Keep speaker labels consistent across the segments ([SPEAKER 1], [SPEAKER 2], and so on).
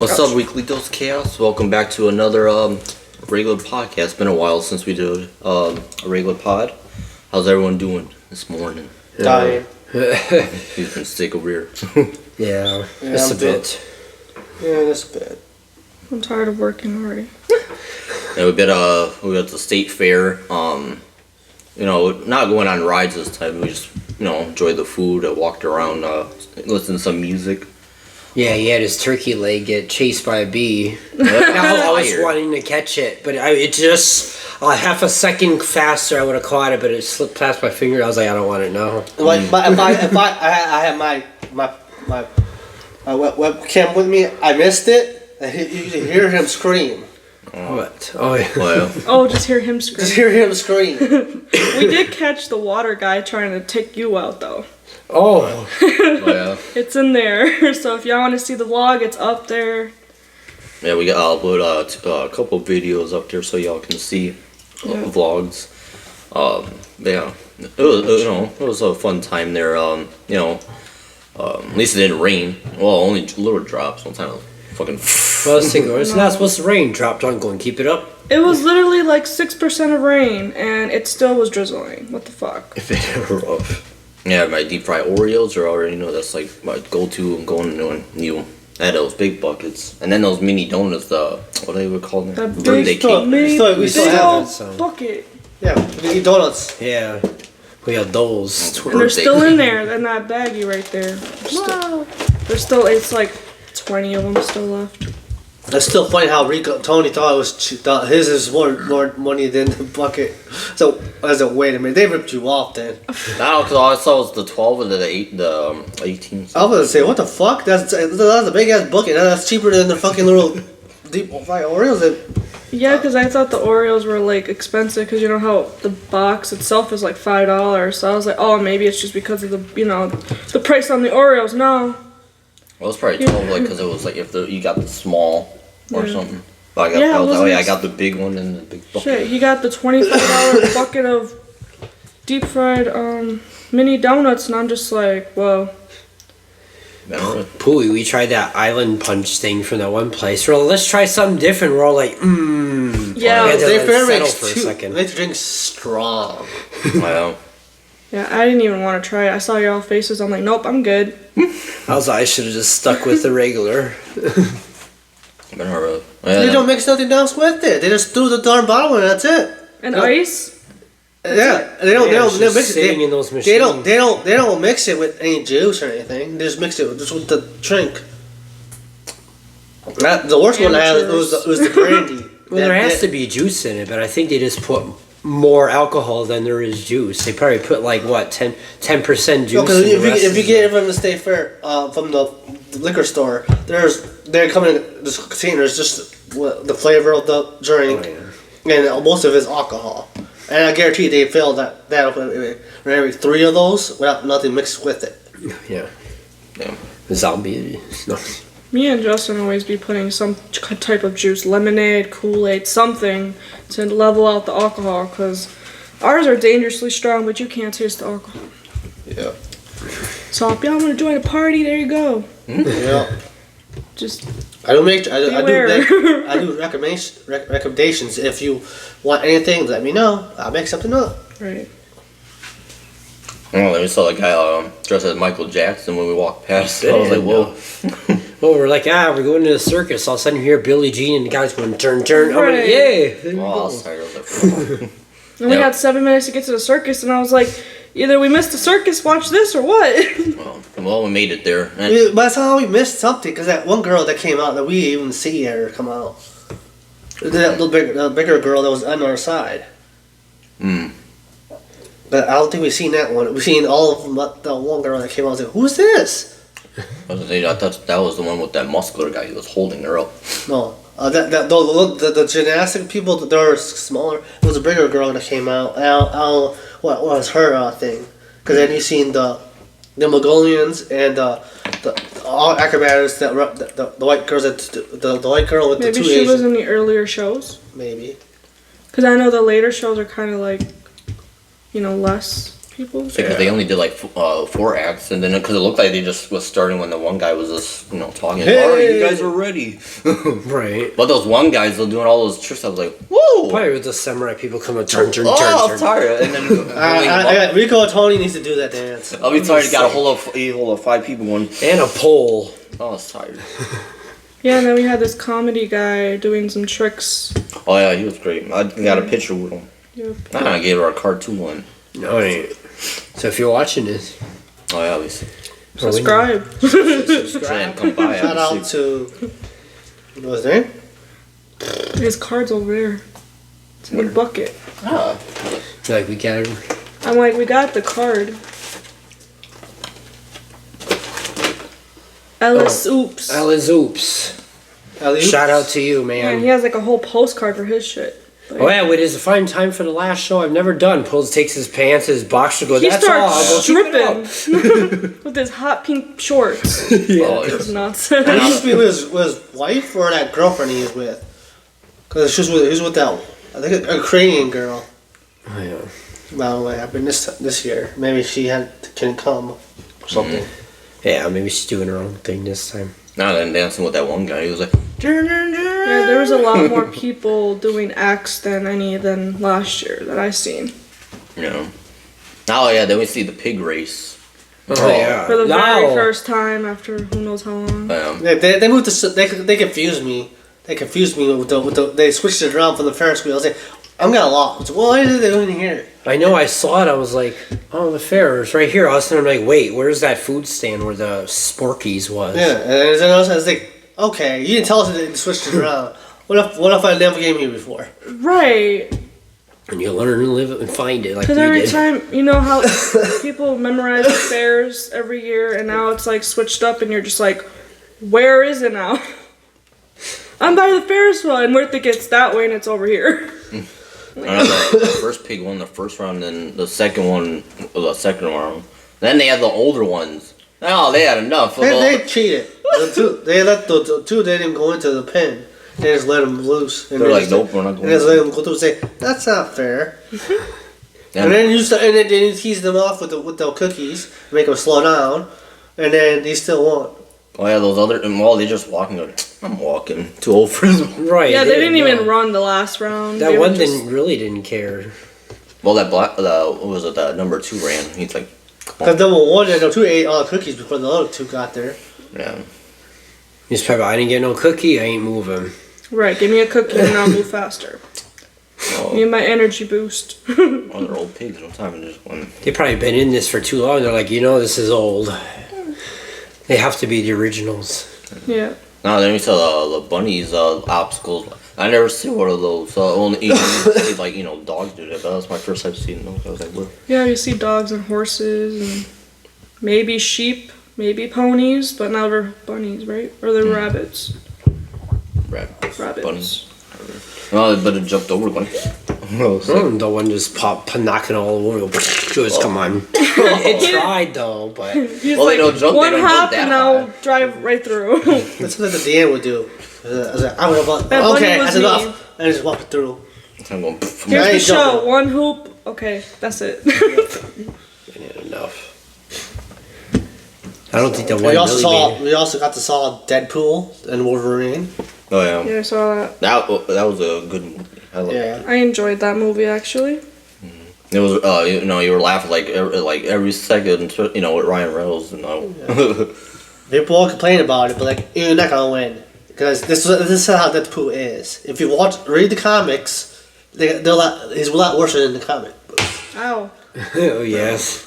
[SPEAKER 1] What's up, Weekly Dose Chaos? Welcome back to another regular podcast. It's been a while since we did a regular pod. How's everyone doing this morning?
[SPEAKER 2] Dying.
[SPEAKER 1] He's been sick over here.
[SPEAKER 3] Yeah, just a bit.
[SPEAKER 2] Yeah, that's bad.
[SPEAKER 4] I'm tired of working already.
[SPEAKER 1] Yeah, we got the state fair. Not going on rides this time. We just enjoyed the food. I walked around, listened to some music.
[SPEAKER 3] Yeah, he had his turkey leg get chased by a bee.
[SPEAKER 1] I
[SPEAKER 3] I was wanting to catch it, but it just half a second faster I would have caught it, but it slipped past my finger. I was like, I don't want it now.
[SPEAKER 2] If I had my webcam with me, I missed it. You can hear him scream.
[SPEAKER 3] What? Oh, yeah.
[SPEAKER 1] Well,
[SPEAKER 4] Oh, just hear him scream.
[SPEAKER 2] Just hear him scream.
[SPEAKER 4] We did catch the water guy trying to take you out, though.
[SPEAKER 3] Oh,
[SPEAKER 1] well,
[SPEAKER 4] It's in there. So if y'all want to see the vlog, it's up there.
[SPEAKER 1] yeah, we got I'll put a couple videos up there so y'all can see vlogs. Yeah, it was a fun time there. At least it didn't rain. Well, only little drops. Sometimes fucking.
[SPEAKER 3] well, let's take it. It's not supposed to rain. Dropped on, go and keep it up.
[SPEAKER 4] It was literally like 6% of rain, and it still was drizzling. What the fuck?
[SPEAKER 3] If it were rough.
[SPEAKER 1] Yeah, my deep fried Oreos are already that's like my go-to. I'm going to new. I had those big buckets, and then those mini donuts. What do they would call them?
[SPEAKER 4] That
[SPEAKER 1] Birthday
[SPEAKER 4] big,
[SPEAKER 1] cake.
[SPEAKER 2] We still
[SPEAKER 4] big
[SPEAKER 2] have
[SPEAKER 4] old
[SPEAKER 3] that, so.
[SPEAKER 4] bucket.
[SPEAKER 2] Yeah, we can eat donuts.
[SPEAKER 3] Yeah, we got those.
[SPEAKER 4] And they're still in there, in that baggie right there. There's still, it's like 20 of them still left.
[SPEAKER 2] It's still funny how Tony thought it was his is more money than the bucket. So I was like, wait a minute, they ripped you off then.
[SPEAKER 1] No, because all I saw was the 12 and the 18.
[SPEAKER 2] I was gonna say, what the fuck? That's a big ass bucket. That's cheaper than the fucking little deep fried Oreos.
[SPEAKER 4] Yeah, because I thought the Oreos were like expensive because you know how the box itself is like $5. So I was like, oh, maybe it's just because of the price on the Oreos. No.
[SPEAKER 1] Well, it's probably 12, like, because it was like if you got the small or
[SPEAKER 4] Yeah.
[SPEAKER 1] something. But
[SPEAKER 4] Yeah,
[SPEAKER 1] I was like,
[SPEAKER 4] wasn't
[SPEAKER 1] I
[SPEAKER 4] it-
[SPEAKER 1] got the big one and the big bucket.
[SPEAKER 4] Shit, he got the $25 bucket of deep fried mini donuts, and I'm just like, well,
[SPEAKER 1] Remember it?
[SPEAKER 3] Pooey, we tried that island punch thing from that one place. We're like, let's try something different. We're all like,
[SPEAKER 4] yeah,
[SPEAKER 3] Yeah,
[SPEAKER 2] They
[SPEAKER 3] let it
[SPEAKER 2] fair
[SPEAKER 3] settle
[SPEAKER 2] makes
[SPEAKER 3] for a
[SPEAKER 2] two.
[SPEAKER 3] second.
[SPEAKER 2] They drink strong.
[SPEAKER 1] Well,
[SPEAKER 4] yeah. I didn't even want to try it. I saw y'all faces. I'm like, nope, I'm good.
[SPEAKER 3] I was like, I should have just stuck with the regular.
[SPEAKER 1] remember it?
[SPEAKER 2] They don't mix nothing else with it. They just threw the darn bottle in. That's it.
[SPEAKER 4] And
[SPEAKER 2] Yep.
[SPEAKER 4] ice.
[SPEAKER 2] Yeah, they don't.
[SPEAKER 3] Yeah,
[SPEAKER 2] they don't
[SPEAKER 3] it's just
[SPEAKER 2] mix it.
[SPEAKER 3] sitting in those
[SPEAKER 2] They don't.
[SPEAKER 3] machines.
[SPEAKER 2] They don't mix it with any juice or anything. They just mix it with the drink. The worst one I had was the brandy.
[SPEAKER 3] Well, there has to be juice in it, but I think they just put more alcohol than there is juice. They probably put like what 10% juice.
[SPEAKER 2] No, because
[SPEAKER 3] and the rest
[SPEAKER 2] if you
[SPEAKER 3] is
[SPEAKER 2] get it from the State Fair, from the liquor store, they're coming in this containers just the flavor of the drink, and most of it is alcohol. And I guarantee they fill that every 3 of those without nothing mixed with it.
[SPEAKER 3] yeah,
[SPEAKER 1] Yeah.
[SPEAKER 3] zombie. No.
[SPEAKER 4] Me and Justin always be putting some type of juice, lemonade, Kool-Aid, something to level out the alcohol, because ours are dangerously strong, but you can't taste the alcohol.
[SPEAKER 1] Yeah.
[SPEAKER 4] So if y'all want to join a party, there you go.
[SPEAKER 2] Yeah.
[SPEAKER 4] Just
[SPEAKER 2] I do recommendations. If you want anything, let me know. I'll make something up.
[SPEAKER 4] right.
[SPEAKER 1] Oh, then we saw the guy dressed as Michael Jackson when we walked past. I was like, whoa.
[SPEAKER 3] Well, we're like, we're going to the circus. All of a sudden, you hear Billie Jean and the guy's going turn. I'm like,
[SPEAKER 4] Right.
[SPEAKER 3] yay! There you
[SPEAKER 1] Well, I
[SPEAKER 3] go.
[SPEAKER 1] was tired. I was like,
[SPEAKER 4] And we
[SPEAKER 1] Yeah.
[SPEAKER 4] had 7 minutes to get to the circus, and I was like, either we missed the circus, watch this, or what?
[SPEAKER 1] well, we made it there. And
[SPEAKER 2] But somehow we missed something because that one girl that came out that we didn't even see her come out. The bigger girl that was on our side.
[SPEAKER 1] Hmm.
[SPEAKER 2] But I don't think we've seen that one. We've seen all of them, but the one girl that came out was like, "Who's this?"
[SPEAKER 1] I thought that was the one with that muscular guy who was holding her up.
[SPEAKER 2] No, the gymnastic people that were smaller. It was a bigger girl that came out. What was her thing? Because then you seen the Mongolians and the all acrobatics that the white girls that the white girl with
[SPEAKER 4] Maybe
[SPEAKER 2] the 2
[SPEAKER 4] she was
[SPEAKER 2] Asian
[SPEAKER 4] in the earlier shows.
[SPEAKER 2] maybe.
[SPEAKER 4] Because I know the later shows are kind of like, less. people.
[SPEAKER 1] Because they only did like 4 acts, and then because it looked like they just was starting when the one guy was just talking.
[SPEAKER 2] Hey!
[SPEAKER 1] All right, you guys are ready.
[SPEAKER 3] Right.
[SPEAKER 1] But those one guys, they're doing all those tricks. I was like, whoa!
[SPEAKER 3] Probably with the samurai people come and turn.
[SPEAKER 1] Oh, I'm tired. And then
[SPEAKER 2] Rico and Tony needs to do that dance.
[SPEAKER 1] I'll be tired. Got a hold of 5 people going.
[SPEAKER 3] And a pole.
[SPEAKER 1] Oh, I was tired.
[SPEAKER 4] Yeah, and then we had this comedy guy doing some tricks.
[SPEAKER 1] Oh yeah, he was great. I got a picture with him.
[SPEAKER 4] Yep.
[SPEAKER 1] I gave her a cartoon one.
[SPEAKER 3] No, so if you're watching this,
[SPEAKER 1] Oh yeah, we see.
[SPEAKER 4] Subscribe.
[SPEAKER 1] Trying to come by.
[SPEAKER 2] Shout out to what's his name?
[SPEAKER 4] His card's over there. It's in the bucket.
[SPEAKER 3] like we got
[SPEAKER 4] I'm like, we got the card. Ellis Oops.
[SPEAKER 3] Alice Oops.
[SPEAKER 2] Alley-oop?
[SPEAKER 3] Shout out to you,
[SPEAKER 4] Yeah, and
[SPEAKER 3] man.
[SPEAKER 4] he has like a whole postcard for his shit. Like,
[SPEAKER 3] Oh yeah, wait, is it fine time for the last show I've never done? Pulls, takes his pants, his boxer, goes,
[SPEAKER 4] he
[SPEAKER 3] that's all, I'll go
[SPEAKER 4] starts
[SPEAKER 3] keep it
[SPEAKER 4] stripping with his hot pink shorts.
[SPEAKER 1] Oh,
[SPEAKER 4] It's
[SPEAKER 1] yes.
[SPEAKER 4] nuts.
[SPEAKER 2] He used to be with his wife or that girlfriend he was with. Because he was with that, I think, a Ukrainian girl.
[SPEAKER 3] Oh, yeah.
[SPEAKER 2] By the way, I've been this year. Maybe she couldn't come or something.
[SPEAKER 3] Yeah, maybe she's doing her own thing this time.
[SPEAKER 1] Now then dancing with that one guy. He was like,
[SPEAKER 4] Yeah, there was a lot more people doing acts than last year that I seen.
[SPEAKER 1] Oh yeah, then we see the pig race.
[SPEAKER 3] Oh, yeah.
[SPEAKER 4] For the very
[SPEAKER 3] No.
[SPEAKER 4] first time after who knows how long.
[SPEAKER 2] They moved to they confused me. They confused me with the they switched it around from the Ferris wheel. I was like, I'm gonna lost. What is it they doing here?
[SPEAKER 3] I know, I saw it, I was like, oh, the fair is right here. All of a sudden, I'm like, wait, where's that food stand where the Sporkies was?
[SPEAKER 2] Yeah, and then I was like, okay, you didn't tell us that they switched it around. What if I never came here before?
[SPEAKER 4] Right.
[SPEAKER 3] And you learn and live it and find it like we
[SPEAKER 4] Because every
[SPEAKER 3] did.
[SPEAKER 4] time, you know how people memorize the fairs every year, and now it's like switched up, and you're just like, where is it now? I'm by the Ferris wheel, and we're thinking it's that way, and it's over here.
[SPEAKER 1] The first pig won the first round, then the second one, the second round. Then they had the older ones. Oh, they had enough.
[SPEAKER 2] They cheated. They let the two they didn't go into the pen. They just let them loose. And
[SPEAKER 1] They're
[SPEAKER 2] they
[SPEAKER 1] like,
[SPEAKER 2] just-
[SPEAKER 1] nope, we're not
[SPEAKER 2] And
[SPEAKER 1] going.
[SPEAKER 2] just let them go through and say, that's not fair.
[SPEAKER 1] Yeah.
[SPEAKER 2] And then you tease them off with the cookies, make them slow down, and then they still won.
[SPEAKER 1] Oh yeah, those other, and well, they just walking. Going, I'm walking. Too old for this.
[SPEAKER 3] Right.
[SPEAKER 4] Yeah, they didn't even
[SPEAKER 3] know.
[SPEAKER 4] run the last round.
[SPEAKER 3] That
[SPEAKER 4] They were
[SPEAKER 3] one
[SPEAKER 4] just-
[SPEAKER 3] didn't care.
[SPEAKER 1] Well, that black, what was it? That number 2 ran. He's like,
[SPEAKER 2] Because number one and number two ate all the cookies before the other two got there.
[SPEAKER 1] yeah.
[SPEAKER 3] He's probably, I didn't get no cookie, I ain't moving.
[SPEAKER 4] Right, give me a cookie and I'll move faster.
[SPEAKER 1] Oh,
[SPEAKER 4] Need my energy boost.
[SPEAKER 1] oh, they're old pigs. No time to just one.
[SPEAKER 3] They've probably been in this for too long. They're like, this is old. They have to be the originals.
[SPEAKER 4] Yeah.
[SPEAKER 1] No, then we saw the bunnies obstacles. I never seen one of those. Only see, like dogs do that, but that was my first time seeing those. I was like, what?
[SPEAKER 4] Yeah, you see dogs and horses and maybe sheep, maybe ponies, but never bunnies, right? Or the rabbits.
[SPEAKER 1] Rabbits.
[SPEAKER 4] Rabbits.
[SPEAKER 1] Bunnies. No, but it jumped over one. Oh, so-
[SPEAKER 3] The one just knocking all over. Just come on. It tried though, but
[SPEAKER 4] He's
[SPEAKER 1] Well, they
[SPEAKER 4] like,
[SPEAKER 1] don't jump- they
[SPEAKER 4] one
[SPEAKER 1] don't jump
[SPEAKER 4] hop
[SPEAKER 1] that
[SPEAKER 4] and I'll
[SPEAKER 1] high.
[SPEAKER 4] drive right through.
[SPEAKER 2] That's something that Dan would do. I was like, I'm gonna
[SPEAKER 4] That bunny
[SPEAKER 2] okay,
[SPEAKER 4] was
[SPEAKER 2] that's
[SPEAKER 4] me.
[SPEAKER 2] enough. And I just walk through.
[SPEAKER 1] I'm going.
[SPEAKER 4] Here's
[SPEAKER 2] I
[SPEAKER 4] the
[SPEAKER 2] ain't
[SPEAKER 4] show.
[SPEAKER 2] jumping.
[SPEAKER 4] One hoop. Okay, that's it.
[SPEAKER 3] enough. I don't think that one
[SPEAKER 2] We also
[SPEAKER 3] really made it.
[SPEAKER 2] we also got to saw Deadpool and Wolverine.
[SPEAKER 1] Oh yeah.
[SPEAKER 4] Yeah, I saw that.
[SPEAKER 1] That was a good movie. I love it.
[SPEAKER 2] Yeah.
[SPEAKER 4] I enjoyed that movie actually.
[SPEAKER 1] It was you were laughing like every second with Ryan Reynolds
[SPEAKER 2] People all complain about it, but like you're not gonna win because this is how Deadpool is. If you read the comics, he's a lot worse than the comic.
[SPEAKER 4] Ow.
[SPEAKER 3] Oh yes.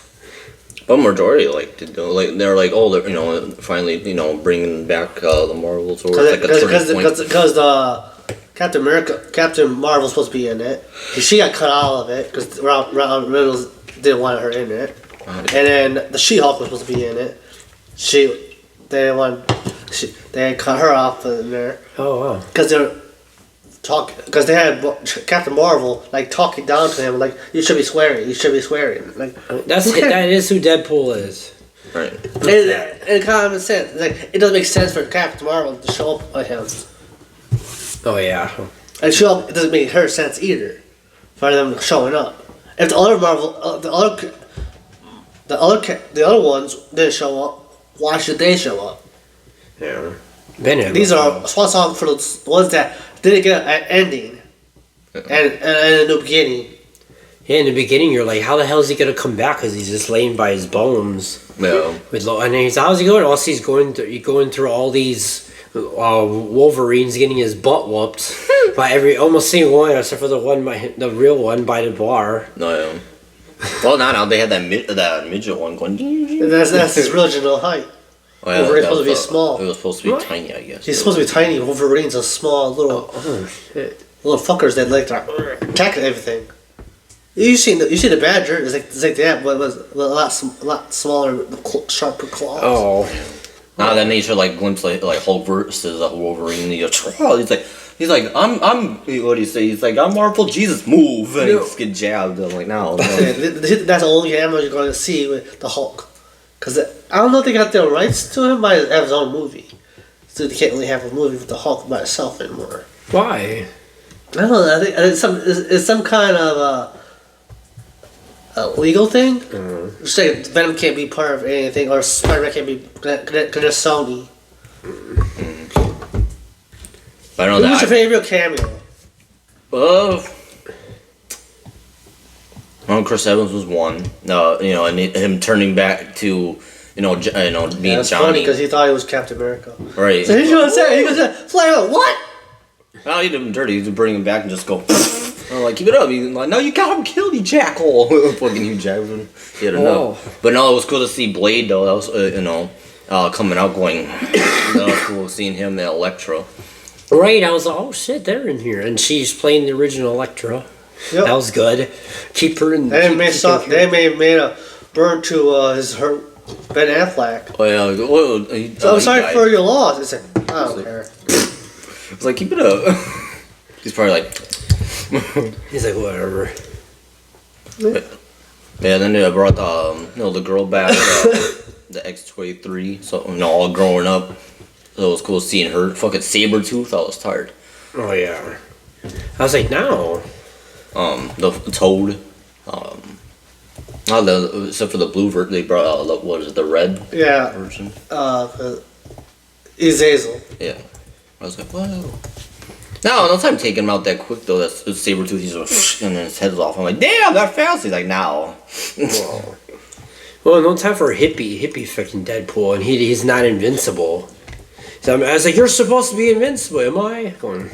[SPEAKER 1] But majority they're like finally bringing back the Marvels or like a turning point.
[SPEAKER 2] Because Captain Marvel's supposed to be in it. She got cut out of it because Ryan Reynolds didn't want her in it. And then the She-Hulk was supposed to be in it. They cut her off in there
[SPEAKER 3] Oh wow.
[SPEAKER 2] because they had Captain Marvel like talking down to him like you should be swearing, like
[SPEAKER 3] That is who Deadpool is.
[SPEAKER 1] Right.
[SPEAKER 2] in common sense like it doesn't make sense for Captain Marvel to show up on him.
[SPEAKER 3] Oh yeah.
[SPEAKER 2] And show up, it doesn't make her sense either for them showing up. If the other Marvel, the other ones didn't show up. Why should they show up?
[SPEAKER 3] Yeah. Ben
[SPEAKER 2] These are swan song for the ones that didn't get an ending and a new beginning.
[SPEAKER 3] Yeah, in the beginning, you're like, how the hell is he gonna come back? Because he's just laying by his bones.
[SPEAKER 1] Yeah.
[SPEAKER 3] And he's, how's he going? Also, he's going through all these Wolverines, getting his butt whooped by almost single one, except for the real one by the bar.
[SPEAKER 1] No, yeah. Well, now they had that midget one going.
[SPEAKER 2] That's his original height.
[SPEAKER 1] Oh, yeah,
[SPEAKER 2] Wolverine's
[SPEAKER 1] that
[SPEAKER 2] supposed to be
[SPEAKER 1] was,
[SPEAKER 2] small.
[SPEAKER 1] It was supposed to be
[SPEAKER 3] What?
[SPEAKER 1] tiny, I guess.
[SPEAKER 2] He's supposed to be tiny. Wolverine's a small little
[SPEAKER 3] Shit.
[SPEAKER 2] little fuckers that like to attack everything. You see the badger? It's like that, but it was a lot smaller, sharper claws.
[SPEAKER 3] Oh.
[SPEAKER 1] Now then they should like glimpse like Hulk versus Wolverine. He's like I'm what do you say? He's like I'm Marvel Jesus move and he just get jabbed. I'm like no.
[SPEAKER 2] That's the only animal you're going to see with the Hulk. Because I don't know if they got the rights to him, but he have his own movie. So they can't really have a movie with the Hulk by itself anymore.
[SPEAKER 3] Why?
[SPEAKER 2] I don't know. I think it's some kind of a legal thing. Just like Venom can't be part of anything, or Spider-Man can't be connected to Sony.
[SPEAKER 1] I don't know
[SPEAKER 2] Who's your
[SPEAKER 1] that.
[SPEAKER 2] favorite cameo?
[SPEAKER 1] Well, Chris Evans was one. And him turning back to being
[SPEAKER 2] That's funny
[SPEAKER 1] Johnny.
[SPEAKER 2] because he thought he was Captain America.
[SPEAKER 1] Right.
[SPEAKER 2] So he's gonna say, fly out. What?
[SPEAKER 1] Oh, he did him dirty. He'd bring him back and just go. I'm like, keep it up. He's like, no, you got him killed, you jackal. Fucking Hugh Jackman. He had enough. But no, it was cool to see Blade though. That was coming out going. That was cool seeing him, the Electro.
[SPEAKER 3] Right, I was like, oh shit, they're in here. And she's playing the original Electra.
[SPEAKER 2] Yep.
[SPEAKER 3] That was good. Keep her in.
[SPEAKER 2] They made a burn to her Ben Affleck.
[SPEAKER 1] Oh yeah. Well,
[SPEAKER 2] So I'm
[SPEAKER 1] he
[SPEAKER 2] sorry
[SPEAKER 1] died.
[SPEAKER 2] for your loss. It's like, I don't care.
[SPEAKER 1] It's like keep it up. He's probably like.
[SPEAKER 3] He's like, whatever.
[SPEAKER 1] Yeah, then they brought the girl back, the X-23, so all growing up. So it was cool seeing her. Fucking Sabretooth, I was tired.
[SPEAKER 3] Oh yeah. I was like, no.
[SPEAKER 1] The Toad, except for the blue version, they brought out what is it, the red
[SPEAKER 2] Yeah.
[SPEAKER 1] version?
[SPEAKER 2] Azazel.
[SPEAKER 1] Yeah, I was like, whoa. No time taking him out that quick though. That's Sabretooth. He's like, and then his head's off. I'm like, damn, that fast. He's like, now.
[SPEAKER 3] Well, no time for a hippie freaking Deadpool, and he's not invincible. So I was like, you're supposed to be invincible, am I? Going,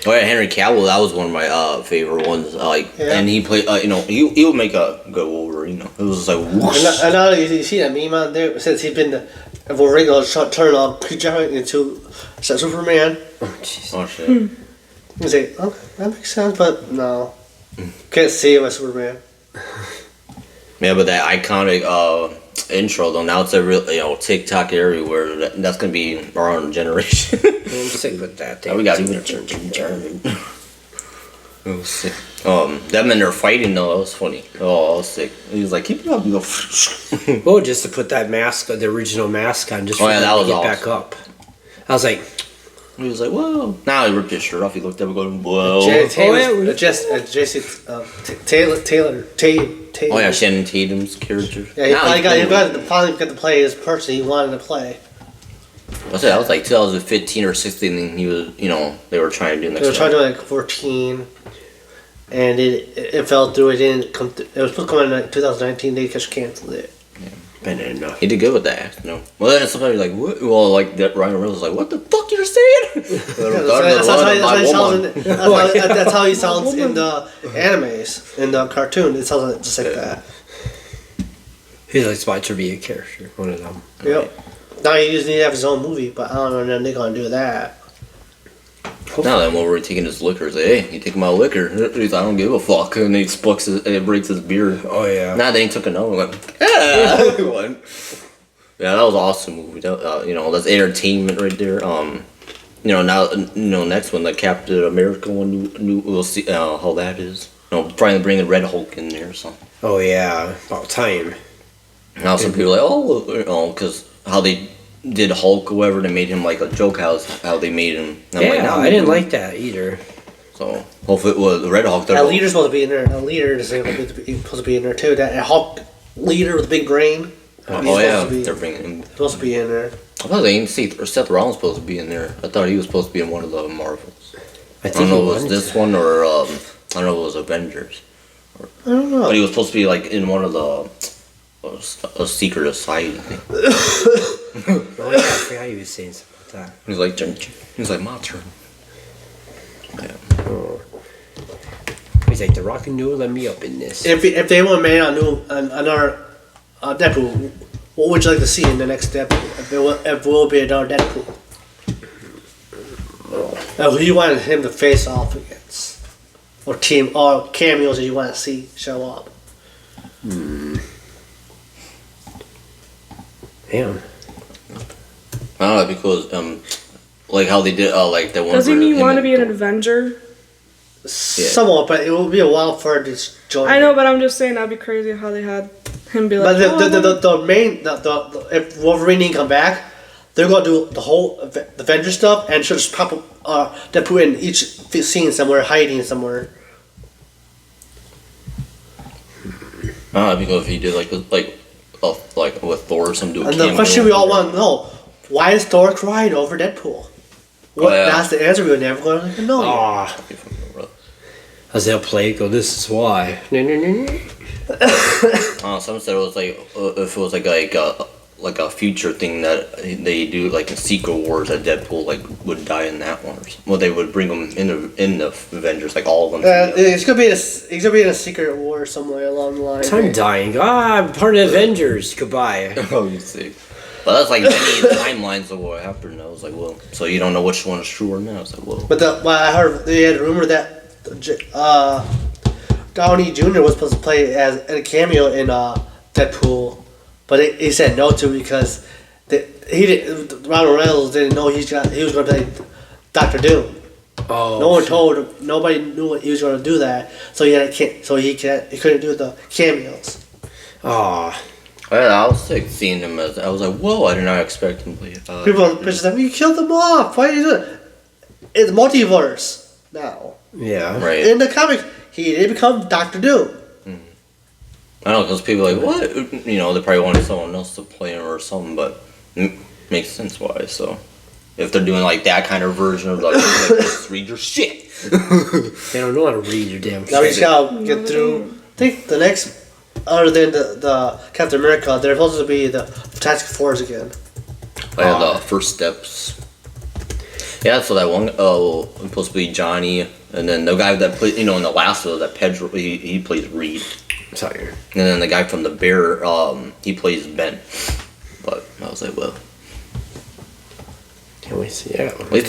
[SPEAKER 1] Oh yeah, Henry Cavill. That was one of my favorite ones. And he played. He would make a good Wolverine. It was just like whoosh.
[SPEAKER 2] And now you see that meme on there since he's been the Wolverine turn on pre-giant into Superman.
[SPEAKER 3] oh jeez.
[SPEAKER 1] Oh shit.
[SPEAKER 2] You say, oh, that makes sense, but no, can't see him as Superman.
[SPEAKER 1] Yeah, but that iconic intro though. Now it's a real TikTok everywhere. That's gonna be our own generation.
[SPEAKER 3] I'm sick with that thing.
[SPEAKER 1] Oh, we got even turned to German. It was sick. Them and they're fighting though. That was funny. Oh, I was sick. He was like, keep it up. You go.
[SPEAKER 3] Well, just to put that mask, the original mask on, just
[SPEAKER 1] Oh,
[SPEAKER 3] for
[SPEAKER 1] yeah,
[SPEAKER 3] them
[SPEAKER 1] that
[SPEAKER 3] to
[SPEAKER 1] was
[SPEAKER 3] get back
[SPEAKER 1] awesome.
[SPEAKER 3] up. I was like,
[SPEAKER 1] He was like, whoa. Now he ripped his shirt off. He looked up and going, whoa.
[SPEAKER 2] Jesse Taylor.
[SPEAKER 1] Oh yeah, Shannon Tatum's character.
[SPEAKER 2] Yeah, he
[SPEAKER 1] Now he's
[SPEAKER 2] finally got to play his person he wanted to play.
[SPEAKER 1] I said that was like 2015 or 16. And he was, they were trying to do
[SPEAKER 2] They
[SPEAKER 1] next.
[SPEAKER 2] were trying to do like 14, and it fell through. It didn't come. It was supposed to come in like 2019. They just canceled it.
[SPEAKER 1] He did good with that. Well, then sometimes you're like, what? Well, like that Ryan Reynolds was like, what the fuck you're saying?
[SPEAKER 2] That's how he sounds in the animes, in the cartoon. It sounds just like that.
[SPEAKER 3] he's like supposed to be a character, one of them.
[SPEAKER 2] Yep. Now he just need to have his own movie, but I don't know when they're gonna do that.
[SPEAKER 1] Now then, when we're taking his liquor, say, hey, you take my liquor. He's like, I don't give a fuck. And he breaks his beer.
[SPEAKER 3] Oh yeah.
[SPEAKER 1] Now then he took another one. Yeah, that was an awesome movie. That's entertainment right there. Next one, the Captain America one. We'll see how that is. Probably bringing Red Hulk in there. So
[SPEAKER 3] Oh yeah. About time.
[SPEAKER 1] now some people are like, because how they did Hulk, or whatever, they made him like a joke. How they made him. And I'm like,
[SPEAKER 3] Yeah,
[SPEAKER 1] nah,
[SPEAKER 3] I didn't like that either.
[SPEAKER 1] So hopefully, the Red Hulk.
[SPEAKER 2] That leader's supposed to be in there. A leader is supposed to be in there too. That Hulk leader with a big brain.
[SPEAKER 1] Oh yeah,
[SPEAKER 2] supposed to be-
[SPEAKER 1] they're bringing him.
[SPEAKER 2] Supposed to be in there.
[SPEAKER 1] I thought they didn't see Seth Rollins supposed to be in there. I thought he was supposed to be in one of the Marvels.
[SPEAKER 3] I
[SPEAKER 1] I
[SPEAKER 3] think
[SPEAKER 1] don't know
[SPEAKER 3] he
[SPEAKER 1] if it was
[SPEAKER 3] won.
[SPEAKER 1] this one or I don't know if it was Avengers.
[SPEAKER 2] I don't know.
[SPEAKER 1] But he was supposed to be like in one of the a secret society thing.
[SPEAKER 3] Oh, yeah, I forgot you was saying something like
[SPEAKER 1] He's like, he's like, my turn. Yeah.
[SPEAKER 3] that. Oh. He's like, the Rock and New, let me up in this.
[SPEAKER 2] If they want to make another Deadpool, what would you like to see in the next Deadpool? If it will be another Deadpool. Who you want him to face off against? Or cameos that you want to see show up?
[SPEAKER 3] Damn.
[SPEAKER 1] I don't know because like how they did like that one.
[SPEAKER 4] Doesn't
[SPEAKER 1] where
[SPEAKER 4] he
[SPEAKER 1] him
[SPEAKER 4] want to
[SPEAKER 1] and
[SPEAKER 4] be an
[SPEAKER 1] Thor-
[SPEAKER 4] Avenger?
[SPEAKER 2] Somewhat, but it will be a while for this joint.
[SPEAKER 4] I know, but I'm just saying that'd be crazy how they had him be
[SPEAKER 2] But
[SPEAKER 4] like. "Oh,
[SPEAKER 2] the main if Wolverine didn't come back, they're gonna do the whole Avenger stuff and she'll just pop up Deadpool in each scene somewhere, hiding somewhere.
[SPEAKER 1] because he did like with Thor or some dude.
[SPEAKER 2] And the question we all want to know: why is Thor crying over Deadpool? What?
[SPEAKER 1] yeah.
[SPEAKER 2] That's the answer we're never going to know. yet.
[SPEAKER 3] Ah, as they'll play it, go, this is why.
[SPEAKER 1] Some said it was like if it was like a future thing that they do like in Secret Wars that Deadpool like would die in that one. Or something. Well, they would bring him in the Avengers like all of them.
[SPEAKER 2] It's gonna be in a Secret War somewhere along the line.
[SPEAKER 3] I'm dying. I'm part of the Avengers. Goodbye.
[SPEAKER 1] Oh, you see. But that's like many timelines of what happened. I was like, well, so you don't know which one is true or not. I was like, well,
[SPEAKER 2] But I heard they had a rumor that Downey Jr. was supposed to play as a cameo in Deadpool, but he said no to because Ronald Reynolds didn't know he was going to play Doctor Doom.
[SPEAKER 3] Oh.
[SPEAKER 2] No one nobody knew he was going to do that, so he couldn't do the cameos.
[SPEAKER 3] Oh.
[SPEAKER 1] I was like seeing him as I was like, whoa, I did not expect him to play.
[SPEAKER 2] People on the pictures like, you killed them off. Why are you doing it? It's multiverse now.
[SPEAKER 3] Yeah.
[SPEAKER 1] Right.
[SPEAKER 2] In the comics, he did become Doctor Doom.
[SPEAKER 1] I don't know, because people are like, what? You know, they probably wanted someone else to play him or something, but makes sense why. So, if they're doing like that kind of version of like, just read your shit.
[SPEAKER 3] They don't know how to read your damn
[SPEAKER 2] Now we
[SPEAKER 3] shit.
[SPEAKER 2] just gotta get through. I think the next, other than the Captain America, they're supposed to be the Fantastic Fours again.
[SPEAKER 1] I had the first steps. Yeah, so that one was supposed to be Johnny, and then the guy that played, in the last one, that Pedro, he plays Reed.
[SPEAKER 3] Sorry.
[SPEAKER 1] And then the guy from the Bear, he plays Ben. But I was like, well,
[SPEAKER 3] Can't wait to see. Yeah.
[SPEAKER 1] at least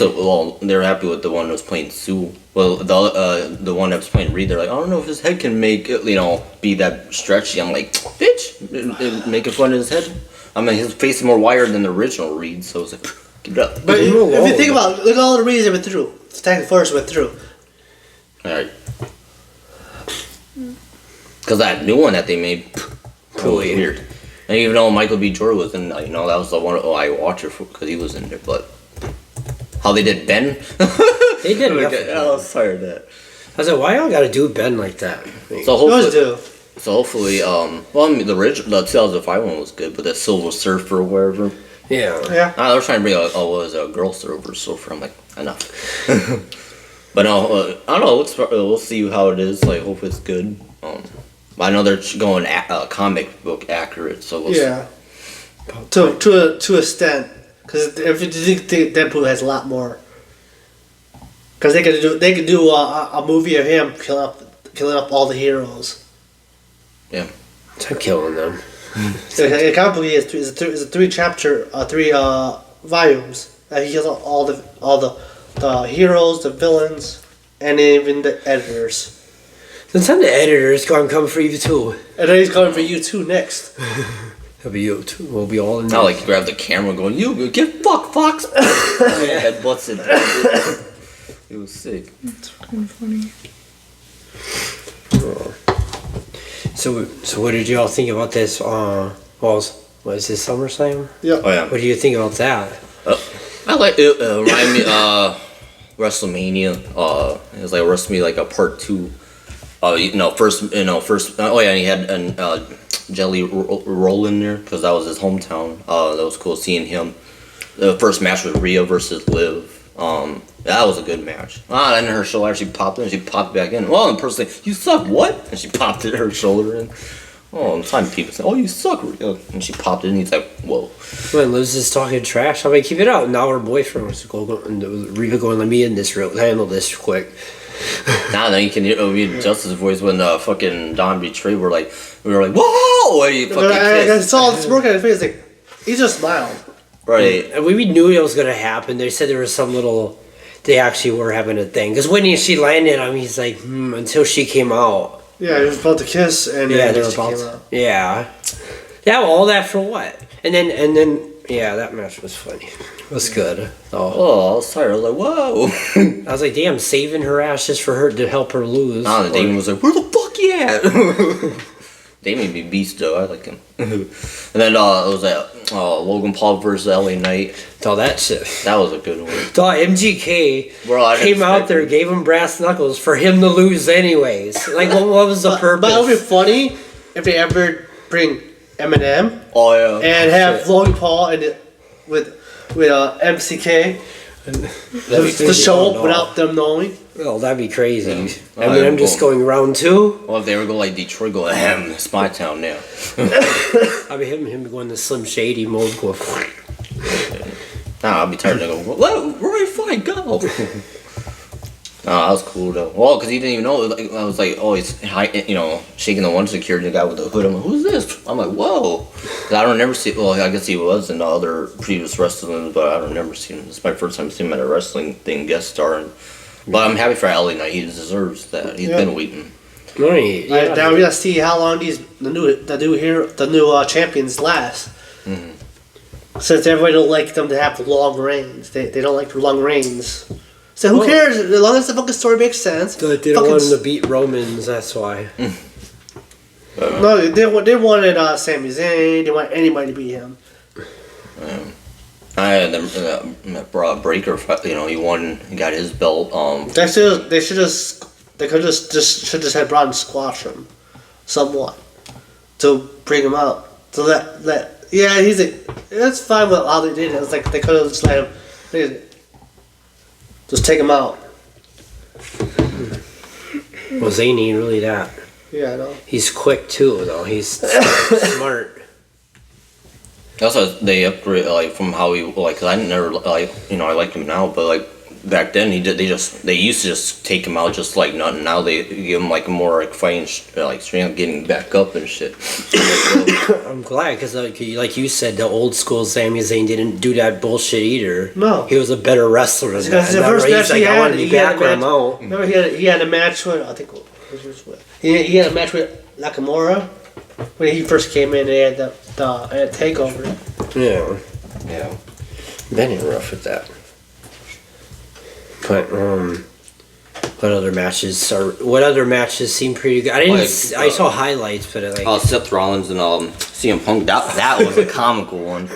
[SPEAKER 1] they're happy with the one that was playing Sue. Well, the one that was playing Reed, they're like, I don't know if his head can make it, be that stretchy. I'm like, bitch, making fun of his head. I mean, his face is more wired than the original Reed, so it's like, give it up.
[SPEAKER 2] But
[SPEAKER 3] Leave
[SPEAKER 2] if
[SPEAKER 3] him
[SPEAKER 2] you
[SPEAKER 3] alone.
[SPEAKER 2] think about it, look at all the reasons they went through. Fantastic Fours went through.
[SPEAKER 1] Alright. Because that new one that they made, that was weird. And even though Michael B. Jordan was in, that was the one I watched it for because he was in there. But how they did Ben,
[SPEAKER 3] They did enough.
[SPEAKER 1] I was tired of that.
[SPEAKER 3] I was like, why y'all gotta do Ben like that?
[SPEAKER 1] So
[SPEAKER 2] You always
[SPEAKER 1] hopefully,
[SPEAKER 2] do.
[SPEAKER 1] hopefully, the original, the 2005 one was good, but that Silver Surfer or wherever.
[SPEAKER 3] Yeah.
[SPEAKER 2] Yeah.
[SPEAKER 1] They were trying to bring a girl surfer. I'm like, enough. But no, I don't know. We'll see how it is. Like, hope it's good. I know they're going comic book accurate, so we'll
[SPEAKER 2] Yeah. To a extent, because if you think Deadpool has a lot more, because they could do a movie of him killing up all the heroes.
[SPEAKER 3] I'm killing them.
[SPEAKER 2] So a comic book is a 3 chapter, 3 volumes. That he kills all the heroes, the villains, and even the editors.
[SPEAKER 3] Then some of the editors gonna come for you too.
[SPEAKER 2] And then he's coming for you too next.
[SPEAKER 3] It'll be you too. We'll be all in
[SPEAKER 1] Not like grab the camera going, you get fucked, Fox. Headbutts it. It was sick.
[SPEAKER 4] It's fucking funny.
[SPEAKER 3] So what did y'all think about this? What is this SummerSlam?
[SPEAKER 2] Yep.
[SPEAKER 1] Oh yeah.
[SPEAKER 3] What do you think about that?
[SPEAKER 1] I like it. Remind me WrestleMania. It was like WrestleMania like a part 2. First. Oh yeah, and he had Jelly Roll there because that was his hometown. That was cool seeing him. The first match was Rhea versus Liv. That was a good match. And then her shoulder actually popped in. She popped back in. Well, and personally, you suck. What? And she popped her shoulder in. Oh, and time people say, "Oh, you suck," Rhea. And she popped it in. He's like, "Whoa."
[SPEAKER 3] When Liz is talking trash, I'm like, keep it out. Now her boyfriend was going, Rhea going, let me in this real, handle this quick.
[SPEAKER 1] Now then you can hear Justice's voice when fucking Don betrayed. We were like, "Whoa!" And he fucking
[SPEAKER 2] I
[SPEAKER 1] kissed.
[SPEAKER 2] saw this smirk on his face. Like he just smiled.
[SPEAKER 1] Right.
[SPEAKER 3] And we knew it was going to happen. They said there was some little, they actually were having a thing. Because when she landed on him, he's like, until she came out.
[SPEAKER 2] Yeah, he was about to kiss, and
[SPEAKER 3] Yeah,
[SPEAKER 2] then
[SPEAKER 3] they were
[SPEAKER 2] she
[SPEAKER 3] about
[SPEAKER 2] came
[SPEAKER 3] to.
[SPEAKER 2] out.
[SPEAKER 3] Yeah. Yeah, all that for what? And then, yeah, that match was funny. It was good.
[SPEAKER 1] Oh, I was tired. I was like, "Whoa!"
[SPEAKER 3] I was like, damn, saving her ass just for her to help her lose.
[SPEAKER 1] And Damien was like, "Where the fuck you at?" Damien be beast though. I like him. And then it was that Logan Paul versus LA Knight.
[SPEAKER 3] All that shit.
[SPEAKER 1] That was a good one.
[SPEAKER 3] Thought MGK
[SPEAKER 1] Bro, I didn't
[SPEAKER 3] came out
[SPEAKER 1] expect
[SPEAKER 3] there,
[SPEAKER 1] it.
[SPEAKER 3] gave him brass knuckles for him to lose anyways. Like, what was the purpose?
[SPEAKER 2] But it would be funny if they ever bring Eminem
[SPEAKER 1] Oh yeah.
[SPEAKER 2] and have
[SPEAKER 3] shit.
[SPEAKER 2] Logan Paul and with MCK
[SPEAKER 1] That'd be
[SPEAKER 2] to show
[SPEAKER 3] Oh,
[SPEAKER 2] up
[SPEAKER 3] no.
[SPEAKER 2] without them knowing.
[SPEAKER 3] Oh, that'd be crazy.
[SPEAKER 1] Yeah.
[SPEAKER 3] I mean, I'm just going round 2.
[SPEAKER 1] Well, if they were go like Detroit, go ahem, it's my town now.
[SPEAKER 3] I mean, him going the Slim Shady mode, go.
[SPEAKER 1] Nah, I'll be tired of going. Where fight go? Nah, that was cool though. Well, because he didn't even know. Like, I was like, oh, he's shaking the one security guy with the hood. I'm like, who's this? I'm like, whoa. 'Cause I don't never see. Well, I guess he was in the other previous wrestling, but I don't never see him. It's my first time seeing him at a wrestling thing guest starring. But I'm happy for LA Knight. He deserves that. He's
[SPEAKER 2] Yeah.
[SPEAKER 1] been waiting.
[SPEAKER 3] Right,
[SPEAKER 2] Right, now we gotta see how long the new champions last. Since everybody don't like them to have long reigns, they don't like long reigns. So who
[SPEAKER 3] Well-
[SPEAKER 2] cares? As long as the fucking story makes sense.
[SPEAKER 3] They don't
[SPEAKER 2] Fucking
[SPEAKER 3] want him to beat Romans, that's why.
[SPEAKER 2] No, they wanted Sami Zayn. They want anybody to beat him.
[SPEAKER 1] I had them Breaker. He won. He got his belt.
[SPEAKER 2] They could just had Braun squash him, somewhat, to bring him out. So he's like, that's fine with how they did it. It's like they could have just let him, just take him out.
[SPEAKER 3] Well, Zayn ain't really that.
[SPEAKER 2] Yeah, I know.
[SPEAKER 3] He's quick too, though. He's smart.
[SPEAKER 1] That's why they upgrade from how he cause I never I like him now, but back then they used to just take him out just like nothing. Now they give him a more fighting strength, getting back up and shit.
[SPEAKER 3] I'm glad because like you said, the old school Sami Zayn didn't do that bullshit either.
[SPEAKER 2] No.
[SPEAKER 3] He was a better wrestler than
[SPEAKER 2] Because
[SPEAKER 3] that.
[SPEAKER 2] the first
[SPEAKER 3] He's
[SPEAKER 2] match
[SPEAKER 3] like,
[SPEAKER 2] he
[SPEAKER 3] I
[SPEAKER 2] had,
[SPEAKER 3] want to be
[SPEAKER 2] he had
[SPEAKER 3] back
[SPEAKER 2] a
[SPEAKER 3] when I'm
[SPEAKER 2] match.
[SPEAKER 3] out.
[SPEAKER 2] Remember he had a match with he had a match with Nakamura when he first came in. They had the takeover.
[SPEAKER 3] Yeah.
[SPEAKER 1] Yeah.
[SPEAKER 3] Been in rough with that. But what other matches seem pretty good? I didn't. I saw highlights, but
[SPEAKER 1] Seth Rollins and CM Punk. That was a comical one.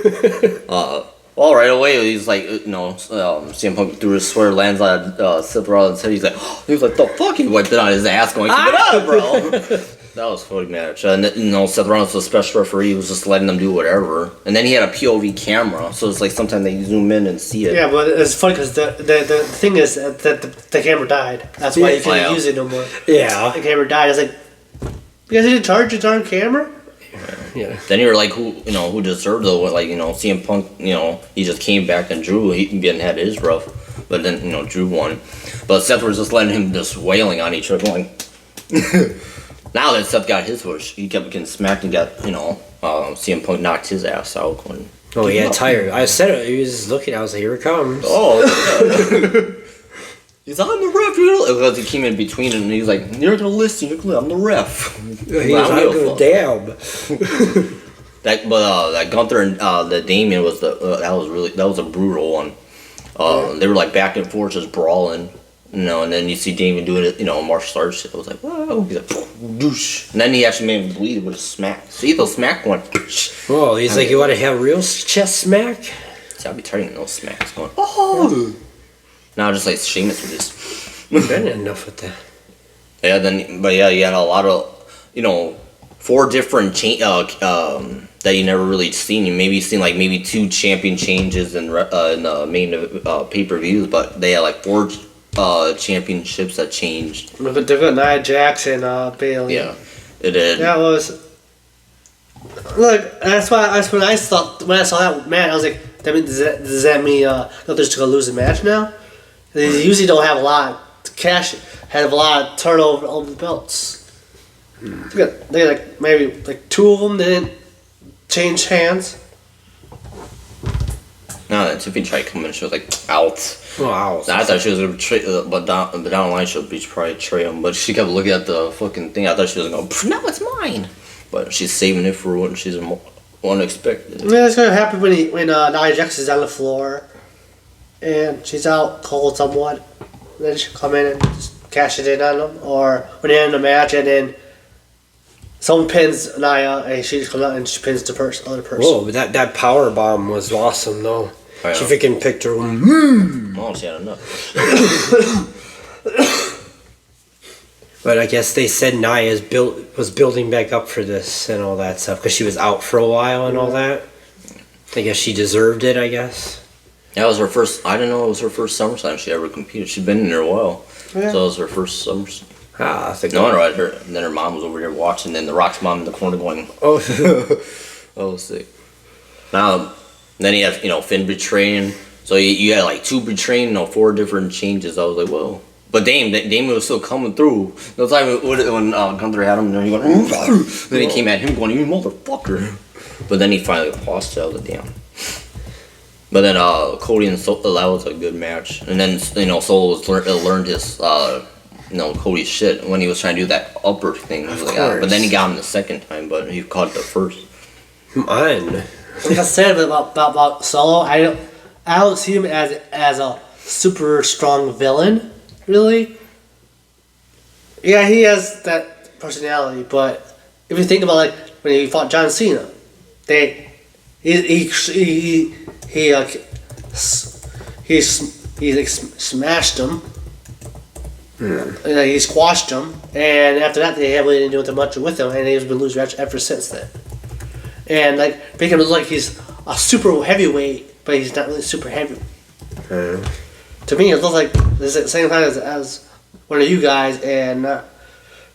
[SPEAKER 1] Well, right away he's like, CM Punk threw his swear, lands on Seth Rollins' head. He's like, the fuck? He wiped it on his ass, going, keep it up, bro. That was a funny match. And Seth Rollins was a special referee. He was just letting them do whatever. And then he had a POV camera, so it's like sometimes they zoom in and see it.
[SPEAKER 2] Yeah, but it's funny because the thing is that the camera died. That's why you can't use it no more.
[SPEAKER 3] yeah.
[SPEAKER 2] The camera died. It's like, you guys didn't charge your darn camera?
[SPEAKER 3] Yeah.
[SPEAKER 1] Then you're like, who deserved the CM Punk, he just came back and Drew, he didn't had his rough, but then, Drew won. But Seth was just letting him just wailing on each other, going, now that Seth got his push, he kept getting smacked and got, CM Punk knocked his ass out. Going,
[SPEAKER 3] Oh, yeah, tired. I said it. He was looking. I was like, here it comes.
[SPEAKER 1] oh, he's on the ref. Because he came in between and he was like, you're going to listen, I'm the ref.
[SPEAKER 3] He was like, damn.
[SPEAKER 1] That Gunther and the Damien was that was a brutal one. They were back and forth just brawling, and then you see Damien doing it, martial arts shit. I was like, whoa, he's like, douche. And then he actually made him bleed with a smack. See the smack one.
[SPEAKER 3] Well, he's like, you want to have real chest smack?
[SPEAKER 1] See, I'll be turning those smacks going, oh. Now just like Sheamus with this.
[SPEAKER 3] Been enough with that.
[SPEAKER 1] Yeah, you had a lot of, 4 different that you never really seen. You maybe seen like maybe 2 champion changes in main pay-per-views, but they had like 4 championships that changed.
[SPEAKER 2] They've got Nia Jax and Bailey.
[SPEAKER 1] Yeah, it did.
[SPEAKER 2] That was. Look, that's when I saw that match. I was like, does that mean that they're just gonna lose the match now? They usually don't have a lot to cash. Have a lot of turnover over the belts. They like maybe like 2 of them didn't change hands.
[SPEAKER 1] No, that Tiffany tried coming in, she was like out.
[SPEAKER 3] Wow.
[SPEAKER 1] I thought she was gonna betray, but down the line she'll probably betray him. But she kept looking at the fucking thing. I thought she was gonna go, no, it's mine. But she's saving it for when she's unexpected.
[SPEAKER 2] Yeah, it's gonna happen when Nia Jax is on the floor, and she's out cold somewhat. Then she'll come in and just cash it in on them, or when they end the match and then someone pins Nia and she just comes out and she pins the other person.
[SPEAKER 3] Whoa, but that power bomb was awesome though.
[SPEAKER 1] I
[SPEAKER 3] She
[SPEAKER 1] know.
[SPEAKER 3] freaking picked her.
[SPEAKER 1] Oh, she had enough.
[SPEAKER 3] But I guess they said Nia was building back up for this and all that stuff because she was out for a while and all that. I guess she deserved it. I guess.
[SPEAKER 1] That was her first. I didn't know it was her first SummerSlam she ever competed. She'd been in there a while,
[SPEAKER 2] Yeah.
[SPEAKER 1] so it was her first SummerSlam.
[SPEAKER 3] Ah, I think.
[SPEAKER 1] No wonder her. And then her mom was over here watching. And then the Rock's mom in the corner going,
[SPEAKER 3] Oh,
[SPEAKER 1] "Oh, sick." Now, then you have Finn betraying. So you had like 2 betraying, 4 different changes. I was like, whoa. But Damon was still coming through. The time when Gunther had him, and he went, then he came at him going, "You motherfucker!" But then he finally lost. I was like, damn. But then Cody and that was a good match. And then Solo learned his Cody's shit when he was trying to do that upper thing. He was like, but then he got him the second time, but he caught it the first.
[SPEAKER 3] man.
[SPEAKER 2] Like I said about Solo, I don't see him as a super strong villain, really. Yeah, he has that personality, but if you think about like when he fought John Cena, he smashed him. He squashed him, and after that they really didn't do much with him, and he's been losing match ever since then. And like making him look like he's a super heavyweight, but he's not really super heavy. To me, it looks like it's the same time as one of you guys, and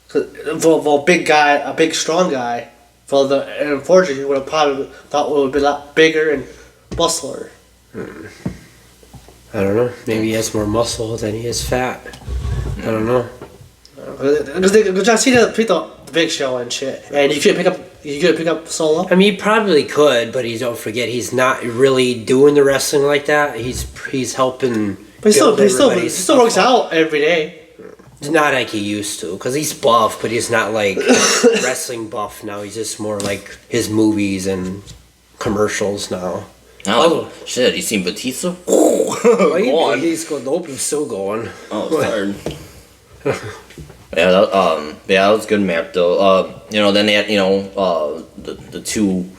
[SPEAKER 2] for a big guy, a big strong guy, and unfortunately, you would have probably thought it would be a lot bigger and muscular.
[SPEAKER 3] I don't know. Maybe he has more muscle than he is fat. I don't know.
[SPEAKER 2] Because John Cena picked up the Big Show and shit, and you couldn't pick up Solo.
[SPEAKER 3] I mean, he probably could, but don't forget, he's not really doing the wrestling like that. He's helping.
[SPEAKER 2] But he
[SPEAKER 3] build
[SPEAKER 2] still
[SPEAKER 3] everybody's
[SPEAKER 2] works
[SPEAKER 3] stuff up.
[SPEAKER 2] out every day.
[SPEAKER 3] It's not like he used to, because he's buff, but he's not like wrestling buff now. He's just more like his movies and commercials now.
[SPEAKER 1] Oh, shit, you seen Batista?
[SPEAKER 3] Oh,
[SPEAKER 1] Go on.
[SPEAKER 3] he's going. Nope, he's still going.
[SPEAKER 1] Oh, tired. That was a good map though. Then they had the 2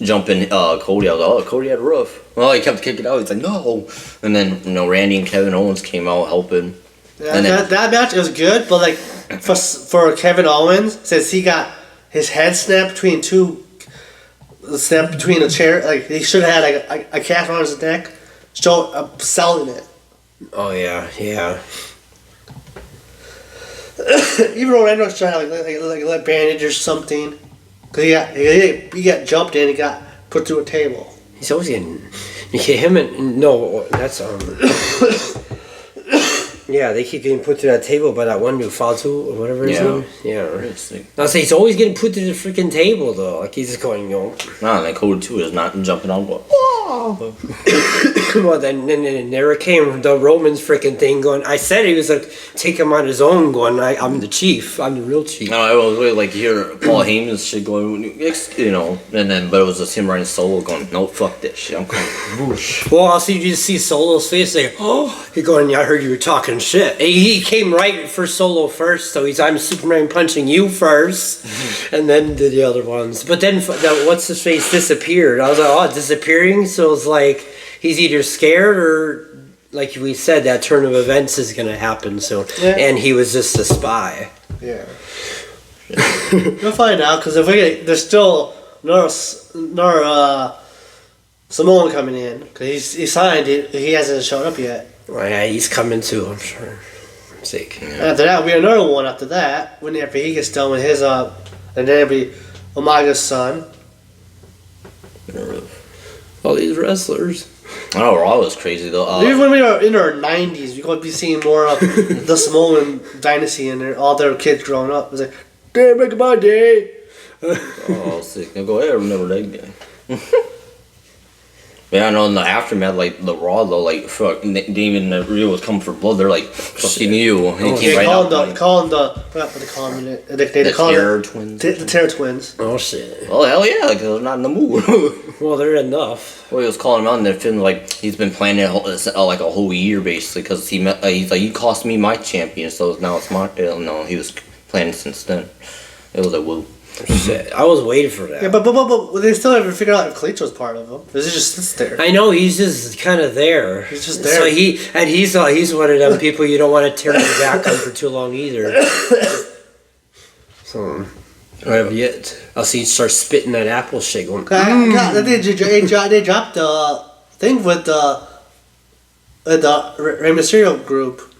[SPEAKER 1] jumping Cody. I was like, oh, Cody had rough. Well, he kept kicking out. He's like, no. And then Randy and Kevin Owens came out helping.
[SPEAKER 2] Yeah,
[SPEAKER 1] And then-
[SPEAKER 2] that match was good, but like for Kevin Owens, since he got his head snapped between a chair, like he should have had like a cast around his neck, selling it.
[SPEAKER 3] Oh yeah.
[SPEAKER 2] Even Orlando was trying to like bandage or something, cause he got jumped in and got put through a table.
[SPEAKER 3] He's always getting. Him and no, that's Yeah, they keep getting put through that table by that one dude, Fatu or whatever his name. Yeah.
[SPEAKER 1] It's like,
[SPEAKER 3] I say he's always getting put through the freaking table though. Like he's just going,
[SPEAKER 1] nah, and then Cody too is not jumping on. Going,
[SPEAKER 3] Well, then there it came the Romans freaking thing going. I said he was like take him on his own going. I'm the chief. I'm the real chief.
[SPEAKER 1] No, I was really like hear Paul Heyman's shit going, and then but it was just him running solo going, no, fuck this shit. I'm coming. Whoosh.
[SPEAKER 3] Well, I'll see you just see Solo's face like, oh, he going. Yeah, I heard you were talking shit. He came right for Solo first, so I'm Superman punching you first, and then did the other ones. But then what's his face disappeared. I was like, oh, disappearing. So it's like he's either scared or, like we said, that turn of events is gonna happen soon.
[SPEAKER 2] Yeah.
[SPEAKER 3] And he was just a spy.
[SPEAKER 2] Yeah. We'll find out because if we get, there's still another Samoan coming in because he signed it. He hasn't shown up yet.
[SPEAKER 3] Well, yeah, he's coming too, I'm sure. I'm sick.
[SPEAKER 2] After that, we have another one. After that, when after he gets done with his and then it'll be Omaga's son.
[SPEAKER 3] All these wrestlers.
[SPEAKER 1] I know Raw was crazy though.
[SPEAKER 2] Even when we are in our 90s, we're going to be seeing more of the Samoan dynasty and all their kids growing up. It's like, damn, make my day.
[SPEAKER 1] Oh, sick. Now go ahead, remember that guy. Yeah, I know in the aftermath, like the Raw though, like fuck, Damien Rio was coming for blood. They're like, fucking you. And he came
[SPEAKER 2] They
[SPEAKER 1] right
[SPEAKER 2] call
[SPEAKER 1] out.
[SPEAKER 2] them
[SPEAKER 1] Like,
[SPEAKER 2] what they call them? They
[SPEAKER 1] the
[SPEAKER 2] call
[SPEAKER 1] Terror
[SPEAKER 2] them
[SPEAKER 1] Twins.
[SPEAKER 2] the Terror Twins.
[SPEAKER 3] Oh shit.
[SPEAKER 1] Oh hell yeah, like they're not in the mood.
[SPEAKER 3] Well, they're enough.
[SPEAKER 1] Well, he was calling him out in the film like he's been planning it like a whole year basically because he's like you cost me my champion, so now it's my. No, he was planning since then. It was like whoa.
[SPEAKER 3] Shit. I was waiting for that.
[SPEAKER 2] Yeah, but they still haven't figured out if Kalito's part of them. This is just sits there.
[SPEAKER 3] I know he's just kind of there.
[SPEAKER 2] He's just there.
[SPEAKER 3] So he's one of them people you don't want to tear his back on for too long either. So right yet, I'll see you start spitting that apple shit going.
[SPEAKER 2] God, they dropped the thing with the Rey Mysterio group.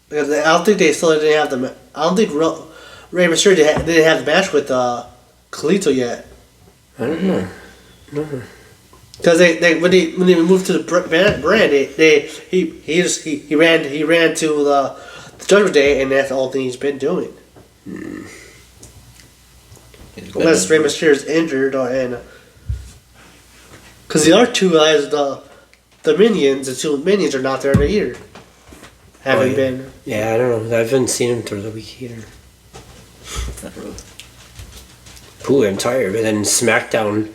[SPEAKER 2] Because I don't think they still didn't have the. I don't think Rey Mysterio didn't have the match with Kalito yet.
[SPEAKER 3] I don't know.
[SPEAKER 2] Because they when they moved to the brand, he ran to the Judgment Day, and that's the only thing he's been doing. Unless Rey Mysterio's injured because the other two guys, the minions, the two minions are not there in a year. Haven't been.
[SPEAKER 3] Yeah, I don't know. I haven't seen him through the week either. Ooh, I'm tired. But then SmackDown,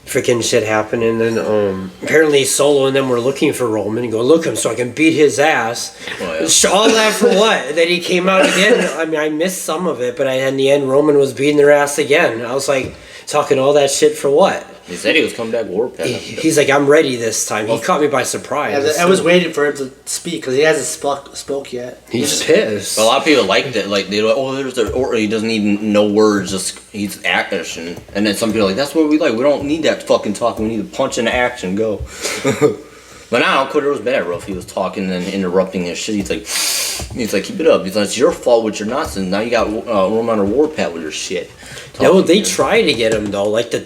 [SPEAKER 3] freaking shit happened, and then apparently Solo and them were looking for Roman and go look him so I can beat his ass.
[SPEAKER 1] Oh, yeah.
[SPEAKER 3] All that for what? Then he came out again. I mean, I missed some of it, but in the end, Roman was beating their ass again. I was like, talking all that shit for what?
[SPEAKER 1] He said he was coming back Warpath.
[SPEAKER 3] He's like, I'm ready this time. He caught me by surprise.
[SPEAKER 2] I was waiting for him to speak because he hasn't spoke yet.
[SPEAKER 3] He's pissed.
[SPEAKER 1] A lot of people liked it. Like they're like, oh, there's the or he doesn't even know words. Just he's action. And then some people are like, that's what we like. We don't need that fucking talk. We need to punch into action. Go. But now Cody was bad, bro. If he was talking and interrupting his shit, he's like, keep it up. He's like, it's your fault with your nonsense. Now you got Roman or Warpath with your shit.
[SPEAKER 3] Yeah, well, they tried to get him though. Like the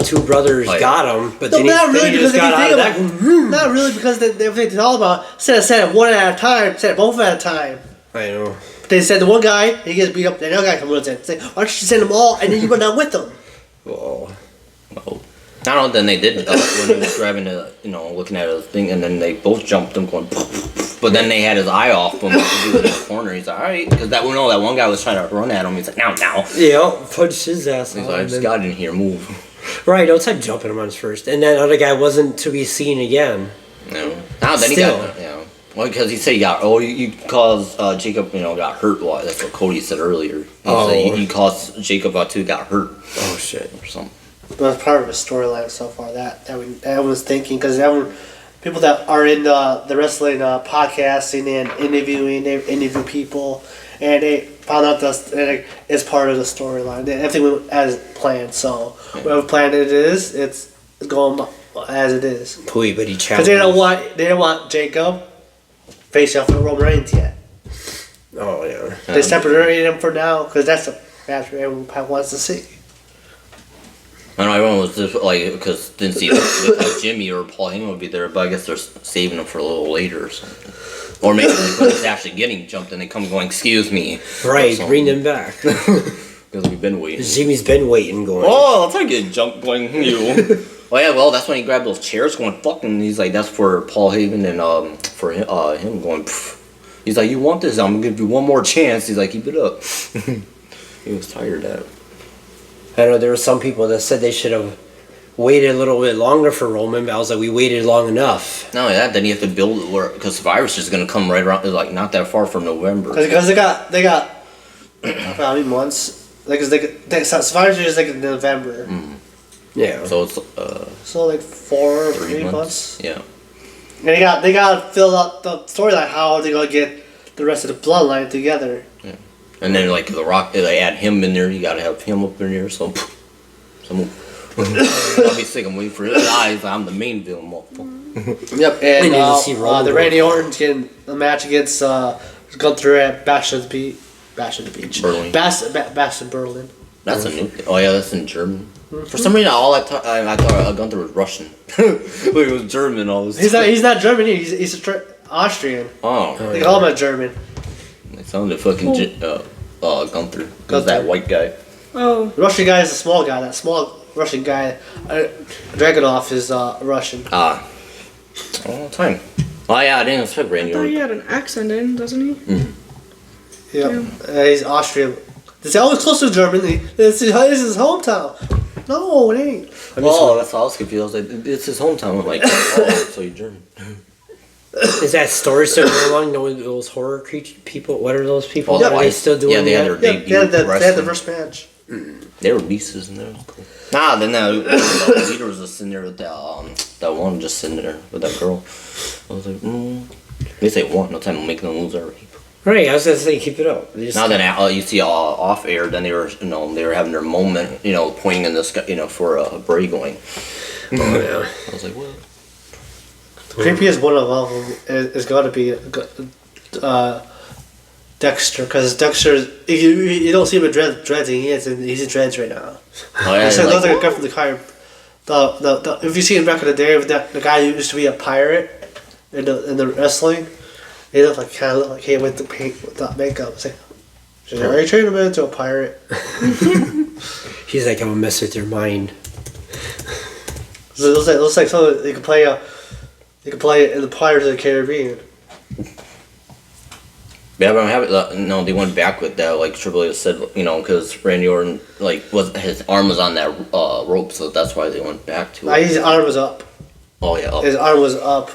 [SPEAKER 3] two brothers got him, but then
[SPEAKER 2] not really
[SPEAKER 3] he
[SPEAKER 2] because
[SPEAKER 3] just got out of that.
[SPEAKER 2] Not really because they all about said it one at a time, said it both at a time.
[SPEAKER 3] I know.
[SPEAKER 2] They said the one guy he gets beat up, the other guy comes in. Say, why don't you send them all and then you go down with them?
[SPEAKER 3] Well,
[SPEAKER 1] I don't know. Then they did when he was grabbing the, looking at his thing, and then they both jumped him going. But then they had his eye off him. He was in the corner. He's like, all right, because that one guy was trying to run at him. He's like, now.
[SPEAKER 3] yeah, punch his ass.
[SPEAKER 1] He's like, I just got in here, move.
[SPEAKER 3] Right, no time jumping him on his first, and that other guy wasn't to be seen again.
[SPEAKER 1] No. Now then he got well, because he said he got you caused Jacob got hurt. Well, that's what Cody said earlier. He said you caused Jacob too got hurt.
[SPEAKER 3] Oh shit,
[SPEAKER 1] or something.
[SPEAKER 2] But that's part of the storyline so far that I was thinking because people that are in the wrestling podcasting and interviewing, they interview people, and they found out that it's part of the storyline. Everything went as planned. So whatever plan it is, it's going as it is.
[SPEAKER 3] Pooey, but he
[SPEAKER 2] Because
[SPEAKER 3] challenged.
[SPEAKER 2] they don't want Jacob face off with Roman Reigns yet.
[SPEAKER 3] Oh yeah.
[SPEAKER 2] They separated him for now because that's the match everyone wants to see.
[SPEAKER 1] I know everyone was just like because didn't see if Jimmy or Paul Heyman would be there, but I guess they're saving him for a little later or something. Or maybe when he's actually getting jumped and they come going, excuse me.
[SPEAKER 3] Right, bring them back.
[SPEAKER 1] Because we've been waiting.
[SPEAKER 3] Jimmy's been waiting, going.
[SPEAKER 1] Oh, I'll take it, jump going you. Oh yeah, well that's when he grabbed those chairs going fucking. He's like that's for Paul Heyman and for him going. Pff. He's like you want this? I'm gonna give you one more chance. He's like keep it up. He was tired of that.
[SPEAKER 3] I know there were some people that said they should have waited a little bit longer for Roman, but I was like, we waited long enough.
[SPEAKER 1] Not only that, then you have to build it where because Survivor Series is gonna come right around, like not that far from November.
[SPEAKER 2] Because they got how many months? Like, Survivor Series is like in November.
[SPEAKER 3] Yeah.
[SPEAKER 1] So it's
[SPEAKER 2] So like 4 or
[SPEAKER 1] 3
[SPEAKER 2] 3 months.
[SPEAKER 1] Yeah.
[SPEAKER 2] And they got to fill out the storyline. How are they gonna get the rest of the bloodline together?
[SPEAKER 1] Yeah. And then like The Rock, they add him in there. You gotta have him up in there. So, I'll be sick. I'm waiting for his eyes. I'm the main villain. Motherfucker.
[SPEAKER 2] Yep,
[SPEAKER 3] We
[SPEAKER 2] and
[SPEAKER 3] need to see Roman
[SPEAKER 2] the Randy Orton's getting a match against Gunther at Bash at the Beach.
[SPEAKER 1] Berlin.
[SPEAKER 2] Bash in Berlin.
[SPEAKER 1] That's a new. Oh yeah, that's in German. For some reason, I thought Gunther was Russian. He was German. All this.
[SPEAKER 2] He's not German. He's Austrian.
[SPEAKER 1] Oh,
[SPEAKER 2] They call him a German.
[SPEAKER 1] they sounded fucking Gunther. Cause
[SPEAKER 2] Gunther.
[SPEAKER 1] that white guy.
[SPEAKER 4] Oh,
[SPEAKER 2] The Russian guy is a small guy. That small Russian guy, Dragunov is Russian.
[SPEAKER 1] Ah, all the time. Oh yeah, I didn't expect Randy
[SPEAKER 4] I thought he
[SPEAKER 1] Orton.
[SPEAKER 4] had an accent in, doesn't he?
[SPEAKER 2] Yep, he's Austrian. They say, oh, it's close to Germany. This is his hometown. No, it ain't.
[SPEAKER 1] Oh, that's why I was confused. I was like, it's his hometown. I'm like, oh, so you're German.
[SPEAKER 3] Is that story still going along? Knowing those horror creature people? What are those people?
[SPEAKER 1] Oh,
[SPEAKER 3] Are they still doing
[SPEAKER 1] yeah, they had
[SPEAKER 3] that?
[SPEAKER 1] their
[SPEAKER 2] Yeah,
[SPEAKER 1] debut
[SPEAKER 2] they had the
[SPEAKER 1] wrestling.
[SPEAKER 2] first match.
[SPEAKER 1] They were beasts and that was cool. Nah, then the leader was just sitting there with that one just sitting there with that girl. I was like, They say one, no time to make them lose already.
[SPEAKER 3] Right, I was gonna say keep it up. They just-
[SPEAKER 1] Now then, you see off air, then they were having their moment, pointing in the sky, for Bray going.
[SPEAKER 3] Oh yeah.
[SPEAKER 1] I was like, what?
[SPEAKER 2] Creepiest one of all of them is got to be Dexter, because Dexter, you don't see him in dreads, and he's in dreads right now.
[SPEAKER 1] Oh yeah,
[SPEAKER 2] He
[SPEAKER 1] like,
[SPEAKER 2] looks like a guy from the car. If you see him back in the day, the guy who used to be a pirate in the wrestling, he looked like he went to paint with that makeup. It's like, should I already train him into a pirate?
[SPEAKER 3] He's like, I'm gonna mess with your mind.
[SPEAKER 2] So it looks like something they could play. They could play in the Pirates of the Caribbean.
[SPEAKER 1] Yeah, but I'm happy. No, they went back with that. Like Triple H said, because Randy Orton his arm was on that rope, so that's why they went back to it.
[SPEAKER 2] His arm was up.
[SPEAKER 1] Oh yeah,
[SPEAKER 2] His arm was up.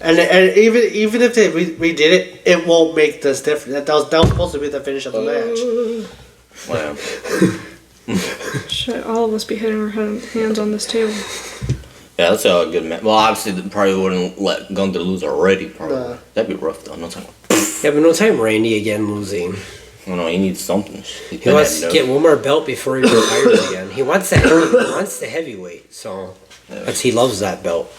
[SPEAKER 2] And even if they redid it, it won't make this difference. That was supposed to be the finish of the match.
[SPEAKER 1] yeah.
[SPEAKER 4] Shit, all of us be hitting our hands on this table.
[SPEAKER 1] Yeah, that's a good match. Well, obviously, they probably wouldn't let Gunther lose already. Probably
[SPEAKER 2] Nah.
[SPEAKER 1] That'd be rough though. No time.
[SPEAKER 3] Yeah, but no time Randy again losing.
[SPEAKER 1] He needs something.
[SPEAKER 3] He wants to get one more belt before he retires again. He wants that. He wants the heavyweight. So he loves that belt.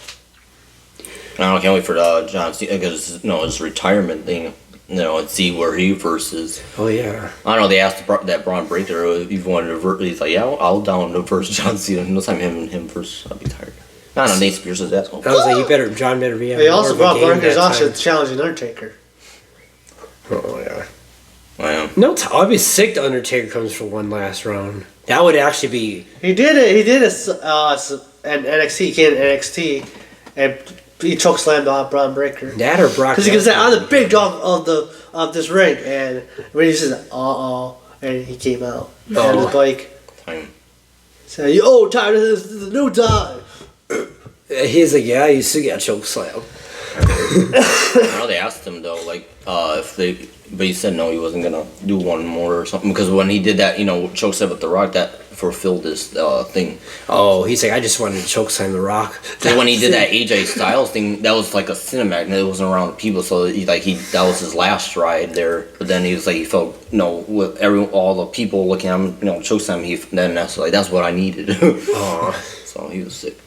[SPEAKER 1] I can't wait for John Cena because his retirement thing. And see where he versus.
[SPEAKER 3] Oh yeah.
[SPEAKER 1] I don't know. They asked that Braun Breaker if he wanted to verse. He's like, yeah, I'll down to verse John Cena. No time him versus. I'll be tired. I don't know. Nate Spears is that.
[SPEAKER 3] I was like, John better be.
[SPEAKER 2] They also brought Barker's
[SPEAKER 3] also.
[SPEAKER 2] also challenging Undertaker.
[SPEAKER 3] Oh yeah.
[SPEAKER 1] I am.
[SPEAKER 3] No, I'd be sick. The Undertaker comes for one last round. That would actually be.
[SPEAKER 2] He did it. He did it. And NXT he came to NXT, and he chokeslammed Braun Breaker.
[SPEAKER 3] That or Brock.
[SPEAKER 2] Because he can say,
[SPEAKER 3] Lesnar.
[SPEAKER 2] I'm the big dog of this ring, and when he says, and he came out. And it was like,
[SPEAKER 1] Time.
[SPEAKER 2] say, oh, time, this is the new time.
[SPEAKER 3] He's like, yeah, you still got choke slam.
[SPEAKER 1] I know they asked him though, but he said no, he wasn't gonna do one more or something because when he did that, choke slam with The Rock, that fulfilled his thing.
[SPEAKER 3] Oh, he's like, I just wanted to choke slam The Rock.
[SPEAKER 1] So when he did that AJ Styles thing, that was like a cinematic, and it wasn't around the people, so that was his last stride there. But then he was like, he felt with all the people looking at him, choke slam. That's what I needed. So he was sick.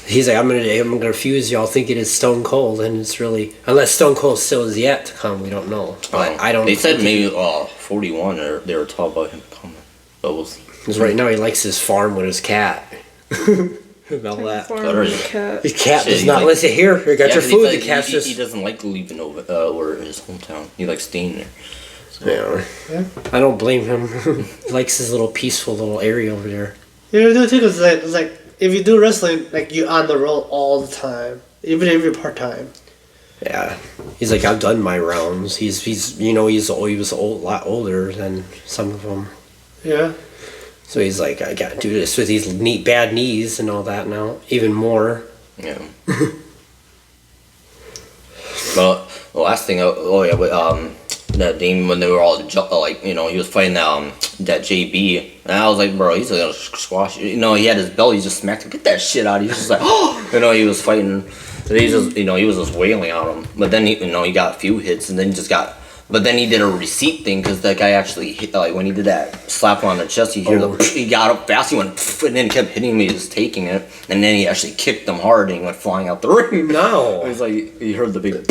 [SPEAKER 3] He's like, I'm gonna refuse y'all thinking it's Stone Cold, and it's really, unless Stone Cold still is yet to come, we don't know. But I don't.
[SPEAKER 1] They said
[SPEAKER 3] think
[SPEAKER 1] maybe 41, or they were talking about him coming. But we'll see.
[SPEAKER 3] because right now he likes his farm with his cat. About that.
[SPEAKER 4] Farm
[SPEAKER 1] Better.
[SPEAKER 4] and cat.
[SPEAKER 3] His cat
[SPEAKER 1] Shit,
[SPEAKER 3] does
[SPEAKER 1] he's
[SPEAKER 3] not
[SPEAKER 1] like-
[SPEAKER 3] listen. Here, you got
[SPEAKER 1] Yeah,
[SPEAKER 3] your
[SPEAKER 1] 'cause
[SPEAKER 3] food.
[SPEAKER 1] he
[SPEAKER 3] The cat's
[SPEAKER 1] he
[SPEAKER 3] just.
[SPEAKER 1] doesn't like leaving over where his hometown. He likes staying there.
[SPEAKER 3] Yeah. I don't blame him. He likes his little peaceful little area over there.
[SPEAKER 2] The thing is, like, if you do wrestling, like, you're on the road all the time, even if you're part-time.
[SPEAKER 3] Yeah, he's like, I've done my rounds. He was a lot older than some of them.
[SPEAKER 2] Yeah.
[SPEAKER 3] So he's like, I gotta do this with these bad knees and all that now, even more.
[SPEAKER 1] Yeah. But the last thing, that game when they were all he was fighting that JB, and I was like, bro, he's gonna squash you. He had his belt, he just smacked him. Get that shit out. He was just like, he was fighting. And he just, he was just wailing on him. But then he got a few hits, and then he just got But then he did a receipt thing because that guy actually hit, like when he did that slap on the chest, you hear he got up fast, he went, and then he kept hitting me, he was taking it, and then he actually kicked him hard and he went flying out the ring.
[SPEAKER 3] No.
[SPEAKER 1] It was like he heard the big,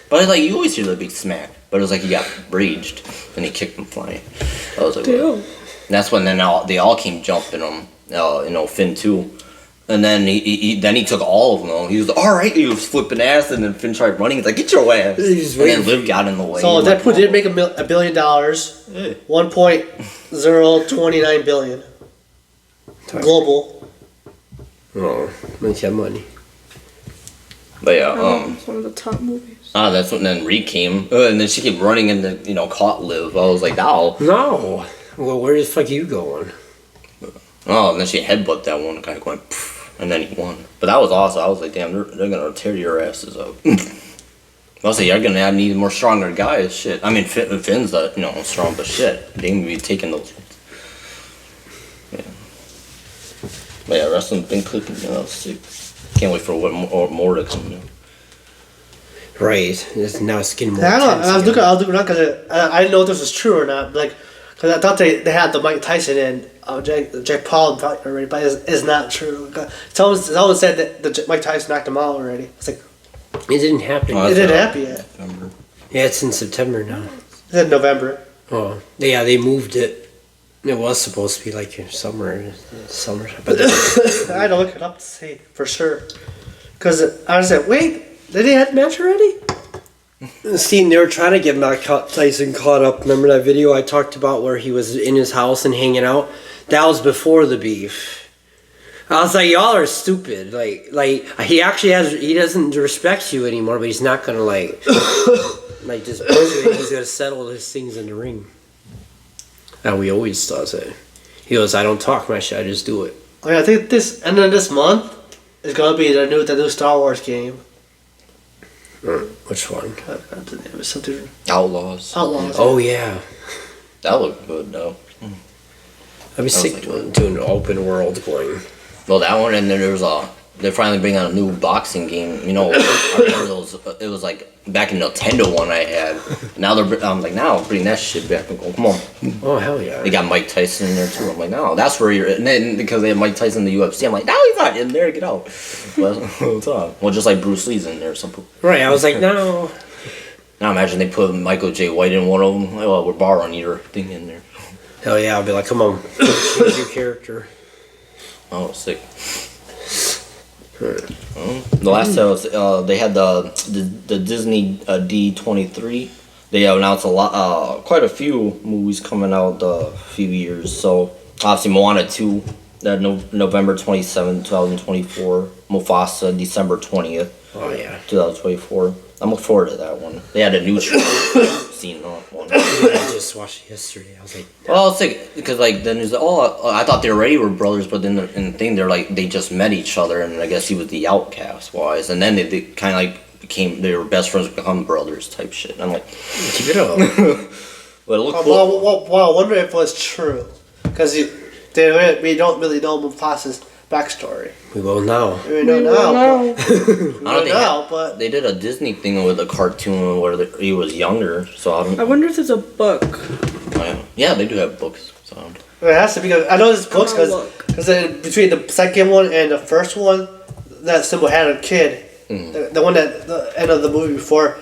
[SPEAKER 1] but like you always hear the big smack, but it was like he got raged and he kicked him flying. I was like,
[SPEAKER 4] Damn.
[SPEAKER 1] and that's when then they all came jumping him, Finn too. And then he took all of them. He was like, all right. He was flipping ass, and then Finn tried running. He's like, get your ass.
[SPEAKER 3] He's
[SPEAKER 1] And then
[SPEAKER 3] waiting.
[SPEAKER 1] Liv got in the way.
[SPEAKER 2] So
[SPEAKER 1] He went,
[SPEAKER 2] Deadpool did make $1 billion,
[SPEAKER 1] Hey.
[SPEAKER 2] 1.029 billion global.
[SPEAKER 3] Oh, makes you money.
[SPEAKER 1] But yeah,
[SPEAKER 4] It's one of the top movies.
[SPEAKER 1] that's when then Reed came, and then she kept running and then caught Liv. I was like, no.
[SPEAKER 3] No. Well, where the fuck you going?
[SPEAKER 1] Oh, and then she headbutt that one guy going, pff, and then he won. But that was awesome. I was like, damn, they're gonna tear your asses up. I was like, you're gonna need more stronger guys. Shit. I mean, Finn's strong, but shit, they gonna be taking those. Yeah. But yeah, wrestling's been cooking. Sick. Can't wait for what more to come.
[SPEAKER 3] Right. Now it's getting more
[SPEAKER 2] I don't know.
[SPEAKER 3] intense
[SPEAKER 2] I was
[SPEAKER 3] again.
[SPEAKER 2] looking around because I didn't know if this was true or not. Like, because I thought they had the Mike Tyson and Jack Paul already, but it's not true. Someone said that Mike Tyson knocked him out already. It's like
[SPEAKER 3] It didn't happen.
[SPEAKER 1] Oh,
[SPEAKER 2] it didn't happen yet.
[SPEAKER 3] Yeah, it's in September now.
[SPEAKER 2] It's in November.
[SPEAKER 3] Oh, yeah, they moved it. It was supposed to be like in summer, but
[SPEAKER 2] I had to look it up to see for sure. Because I was like, wait, they didn't have the match already?
[SPEAKER 3] see, they were trying to get Mike Tyson caught up. Remember that video I talked about where he was in his house and hanging out? That was before the beef. I was like, y'all are stupid. Like he doesn't respect you anymore, but he's not gonna just push you. He's gonna settle his things in the ring. And he always does it. He goes, I don't talk my shit, I just do it.
[SPEAKER 2] Oh yeah, I think this end of this month is gonna be the new Star Wars game.
[SPEAKER 3] Which one?
[SPEAKER 2] Something
[SPEAKER 1] Outlaws.
[SPEAKER 2] Outlaws.
[SPEAKER 3] Oh yeah.
[SPEAKER 1] That looked good though.
[SPEAKER 3] I'd be sick doing an open world going.
[SPEAKER 1] Well, that one, and then there's they're finally bringing out a new boxing game. I remember those. It was like back in Nintendo one I had. Now I'm like, now bring that shit back and go, come on.
[SPEAKER 3] Oh hell yeah.
[SPEAKER 1] They got Mike Tyson in there too. I'm like, no, that's where you're. And then because they have Mike Tyson in the UFC, I'm like, no, he's not in there. Get out. Well, just like Bruce Lee's in there.
[SPEAKER 3] Right, I was like, no.
[SPEAKER 1] Now imagine they put Michael J. White in one of them. Well, we're borrowing your thing in there.
[SPEAKER 3] Hell yeah, I'll be like, come on, choose your character.
[SPEAKER 1] Oh, sick. The last time was, they had the Disney D23. They announced quite a few movies coming out a few years. So obviously Moana 2, that November 27, 2024. Mufasa, December 20th,
[SPEAKER 3] Oh yeah.
[SPEAKER 1] 2024. I'm looking forward to that one. They had a new scene on one.
[SPEAKER 3] I just watched it yesterday. I was like,
[SPEAKER 1] Well, it's like because like then there's I thought they already were brothers, but then in the thing they're like they just met each other, and I guess he was the outcast wise, and then they kind of like they were best friends, become brothers type shit. And I'm like,
[SPEAKER 3] keep it up.
[SPEAKER 1] but it looked cool.
[SPEAKER 2] Well, I wonder if it was true. Because we don't really know Mufasa's backstory.
[SPEAKER 3] We will now.
[SPEAKER 2] We know now.
[SPEAKER 1] I don't think
[SPEAKER 2] But
[SPEAKER 1] they did a Disney thing with a cartoon where he was younger, so I don't.
[SPEAKER 4] I wonder if there's a book.
[SPEAKER 1] Yeah, they do have books. So
[SPEAKER 2] it has to because I know this books
[SPEAKER 4] I'll look.
[SPEAKER 2] because between the second one and the first one, that symbol had a kid. The one that the end of the movie before,